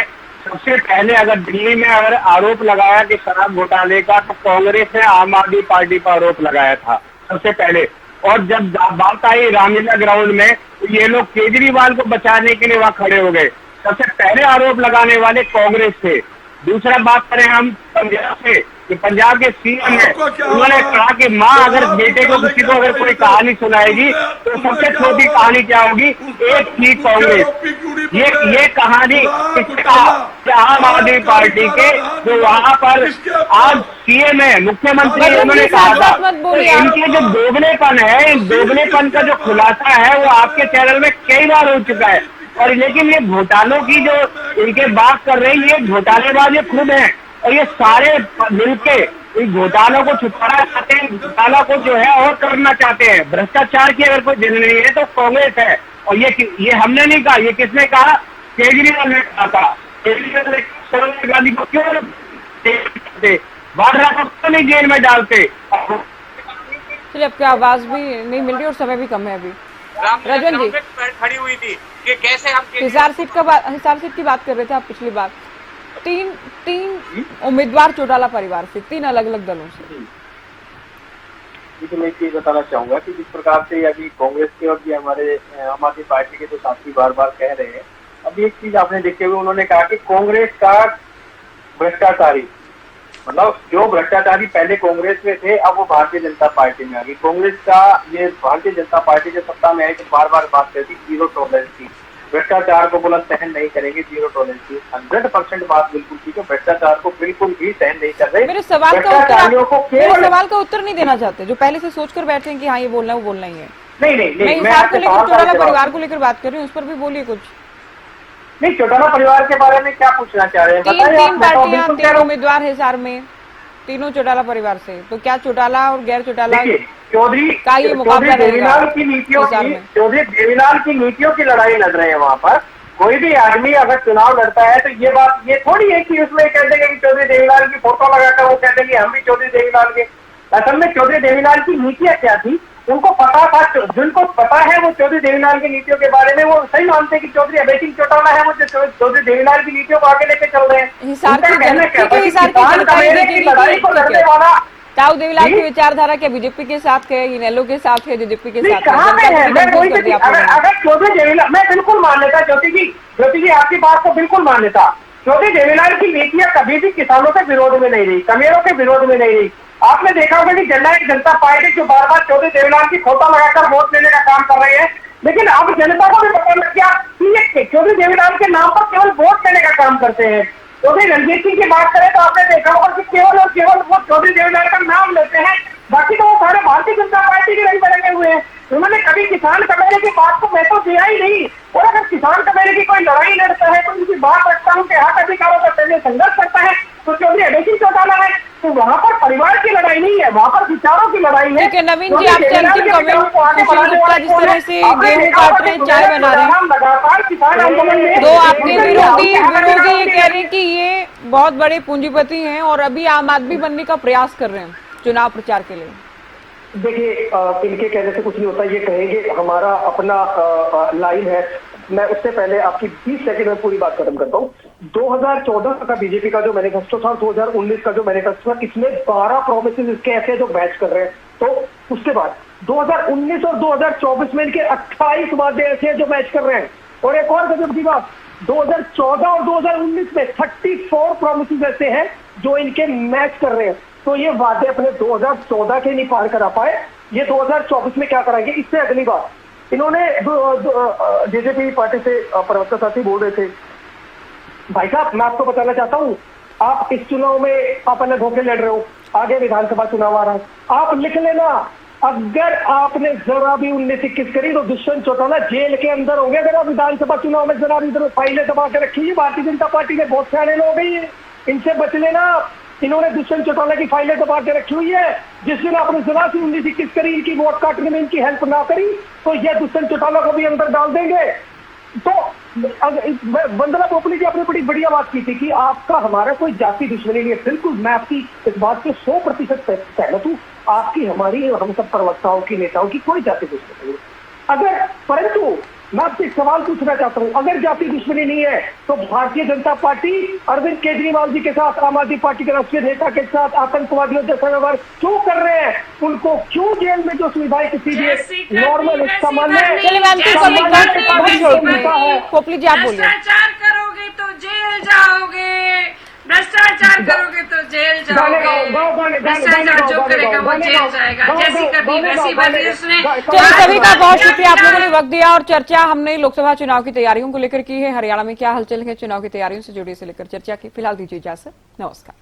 सबसे पहले अगर दिल्ली में अगर आरोप लगाया कि शराब घोटाले का, तो कांग्रेस ने आम आदमी पार्टी पर आरोप लगाया था सबसे पहले। और जब बात आई रामलीला ग्राउंड में, तो ये लोग केजरीवाल को बचाने के लिए वहां खड़े हो गए। सबसे पहले आरोप लगाने वाले कांग्रेस थे। दूसरा बात करें हम पंजाब से, कि पंजाब के सीएम है, उन्होंने कहा कि माँ अगर बेटे को किसी को अगर कोई कहानी सुनाएगी तो सबसे छोटी कहानी क्या होगी, एक थी कांग्रेस। ये कहानी किसने कहा? आम आदमी पार्टी के जो वहाँ पर आज सीएम है, मुख्यमंत्री, उन्होंने कहा था। तो इनके जो दोगलेपन है, इन दोगलेपन का जो खुलासा है वो आपके चैनल में कई बार हो चुका है। और लेकिन ये घोटालों की जो इनके बात कर रहे हैं, ये घोटालेबाज ये खुद हैं, और ये सारे मिलके इस घोटालों को छुपाना चाहते हैं, घोटाला को जो है और करना चाहते हैं। भ्रष्टाचार की अगर कोई जिन नहीं है तो कांग्रेस है। और ये हमने नहीं कहा, ये किसने कहा? केजरीवाल ने कहा था। केजरीवाल ने सोनिया गांधी को क्यों वाड्रा को क्यों नहीं जेल में डालते? चलिए, आपकी आवाज भी नहीं मिल रही और समय भी कम है अभी। रजन जी खड़ी हुई थी कि कैसे हम हिसार सीट की बात कर रहे थे आप पिछली बार। तीन उम्मीदवार चौटाला परिवार से, 3 अलग अलग दलों से। तो मैं ये बताना चाहूंगा कि जिस प्रकार से अभी कांग्रेस के और ये हमारे आम आदमी पार्टी के जो साथी बार बार कह रहे हैं, अभी एक चीज आपने देखे हुए उन्होंने कहा कि कांग्रेस का भ्रष्टाचारी, मतलब जो भ्रष्टाचारी पहले कांग्रेस में थे अब वो भारतीय जनता पार्टी में आ गई। कांग्रेस का ये भारतीय जनता पार्टी जो सत्ता में आई तो बार बार बात करती जीरो टॉलरेंस की, भ्रष्टाचार को बोला सहन नहीं करेंगे, जीरो टॉलरेंस की। 100% बात बिल्कुल ठीक है, भ्रष्टाचार को बिल्कुल भी सहन नहीं कर रहे। मेरे सवाल का उत्तर नहीं देना चाहते, जो पहले से सोचकर बैठे हैं कि हाँ ये बोलना है वो बोलना ही है। नहीं मैं चौटाला परिवार को लेकर बात कर रही हूँ, उस पर भी बोलिए कुछ। नहीं, चौटाला परिवार के बारे में क्या पूछना चाह रहे हैं? 3 पार्टियां, 3 उम्मीदवार है हिसार में, तीनों चौटाला परिवार से। तो क्या चौटाला और गैर चौटाला चौधरी देवीलाल की नीतियों की लड़ाई लड़ रहे हैं वहाँ पर। कोई भी आदमी अगर चुनाव लड़ता है तो ये थोड़ी है कि उसमें कह देंगे कि चौधरी देवीलाल की फोटो लगाकर वो कह देंगे हम भी चौधरी देवीलाल के। असल में चौधरी देवीलाल की नीतियां क्या थी उनको पता था, जिनको पता है वो चौधरी देवीलाल की नीतियों के बारे में वो सही मानते हैं कि चौधरी अभय सिंह चौटाला है वो चौधरी देवीलाल की नीतियों को आगे लेके चल रहे हैं। ताऊ देवीलाल की विचारधारा क्या बीजेपी के साथ है, इनेलो के साथ है, जेजेपी के साथ है? अगर चौधरी देवीलाल, मैं बिल्कुल मान लेता ज्योति जी आपकी बात को बिल्कुल मान लेता। चौधरी देवीलाल की नीतियां कभी भी किसानों के विरोध में नहीं रही, कमेरों के विरोध में नहीं रही। आपने देखा होगा कि जननायक जनता पार्टी जो बार बार चौधरी देवीलाल की फोटो लगाकर वोट लेने का काम कर रही है, लेकिन अब जनता को भी पता लग गया कि ये चौधरी देवीलाल के नाम पर केवल वोट लेने का काम करते हैं। चौधरी रणजीत सिंह की बात करें तो आपने देखा होगा कि केवल और केवल वो चौधरी देवीलाल का नाम लेते हैं, बाकी तो वो सारे भारतीय जनता पार्टी के रंग बरंगे हुए हैं। उन्होंने कभी किसान कमेरे की बात को महत्व दिया ही नहीं। और अगर किसान कमेरे की कोई लड़ाई लड़ता है तो उनकी बात रखता हूँ कि हक अधिकारों का पहले संघर्ष करता है तो चौधरी अभय सिंह चौटाला है। तो वहाँ पर परिवार की लड़ाई नहीं है, वहाँ पर विचारों की लड़ाई है। ठीक है नवीन जी, आपसे अंतिम कमेंट। जिस तरह से गेहूं काट रहे हैं, चाय बना रहे हैं, लगातार किसान आंदोलन में तो आपके विरोधी ये कह रहे हैं कि ये बहुत बड़े पूंजीपति हैं और अभी आम आदमी बनने का प्रयास कर रहे हैं चुनाव प्रचार के लिए। देखिए, इनके कहने से कुछ नहीं होता, ये कहेंगे हमारा अपना लाइन है। मैं उससे पहले आपकी 20 सेकंड में पूरी बात खत्म करता हूँ। 2014 का बीजेपी का जो मैनिफेस्टो था, 2019 का जो मैनिफेस्टो था, इसमें 12 प्रोमिसेस इसके ऐसे जो मैच कर रहे हैं। तो उसके बाद 2019 और 2024 में इनके 28 वादे ऐसे हैं जो मैच कर रहे हैं। और एक और गजब की बात, 2014 और 2019 में 34 प्रोमिसेस ऐसे हैं जो इनके मैच कर रहे हैं। तो ये वादे अपने 2014 के नहीं पार करा पाए, ये 2024 में क्या कराएंगे? इससे अगली बात, इन्होंने जेजेपी पार्टी से प्रवक्ता साथी बोल रहे थे, भाई साहब मैं आपको बताना चाहता हूँ, आप इस चुनाव में आप अलग होकर लड़ रहे हो, आगे विधानसभा चुनाव आ रहा है, आप लिख लेना अगर आपने जरा भी 19-21 करी तो दुष्यंत चौटाला जेल के अंदर होंगे। अगर आप विधानसभा चुनाव में जरा भी इधर फाइलें दबा के रखी है, भारतीय जनता पार्टी के बहुत सारे लोग हैं, इनसे बच लेना। इन्होंने दुष्यंत चौटाला की फाइलें दबा के रखी हुई है। जिस दिन आपने जरा सी 19-21 करी, इनकी वोट काटने में इनकी हेल्प ना करी तो यह दुष्यंत चौटाला को भी अंदर डाल देंगे। तो वंदना पोपली जी आपने बड़ी बढ़िया बात की थी कि आपका हमारा कोई जाति दुश्मनी नहीं है। बिल्कुल मैं आपकी इस बात से 100% सहमत हूँ। आपकी हमारी हम सब प्रवक्ताओं की नेताओं की कोई जाति दुश्मनी नहीं है। अगर परंतु मैं आपसे एक सवाल पूछना चाहता हूं, अगर जाति दुश्मनी नहीं है तो भारतीय जनता पार्टी अरविंद केजरीवाल जी के साथ, आम आदमी पार्टी के राष्ट्रीय नेता के साथ आतंकवादियों जैसा व्यवहार क्यों कर रहे हैं? उनको क्यों जेल में जो सुविधाएं किसी भी नॉर्मल सामान्य पोपली जी आप बोलिए। भ्रष्टाचार करोगे तो जेल जाओगे, भ्रष्टाचार करोगे तो जेल जाओगे, भ्रष्टाचार जो करेगा वो जेल जाएगा। जैसी कभी वैसी बातें उसने। चलिए, सभी का बहुत शुक्रिया, आप लोगों ने वक्त दिया और चर्चा हमने लोकसभा चुनाव की तैयारियों को लेकर की है। हरियाणा में क्या हलचल है चुनाव की तैयारियों से जुड़ी से लेकर चर्चा की। फिलहाल दीजिए इजाजत, नमस्कार।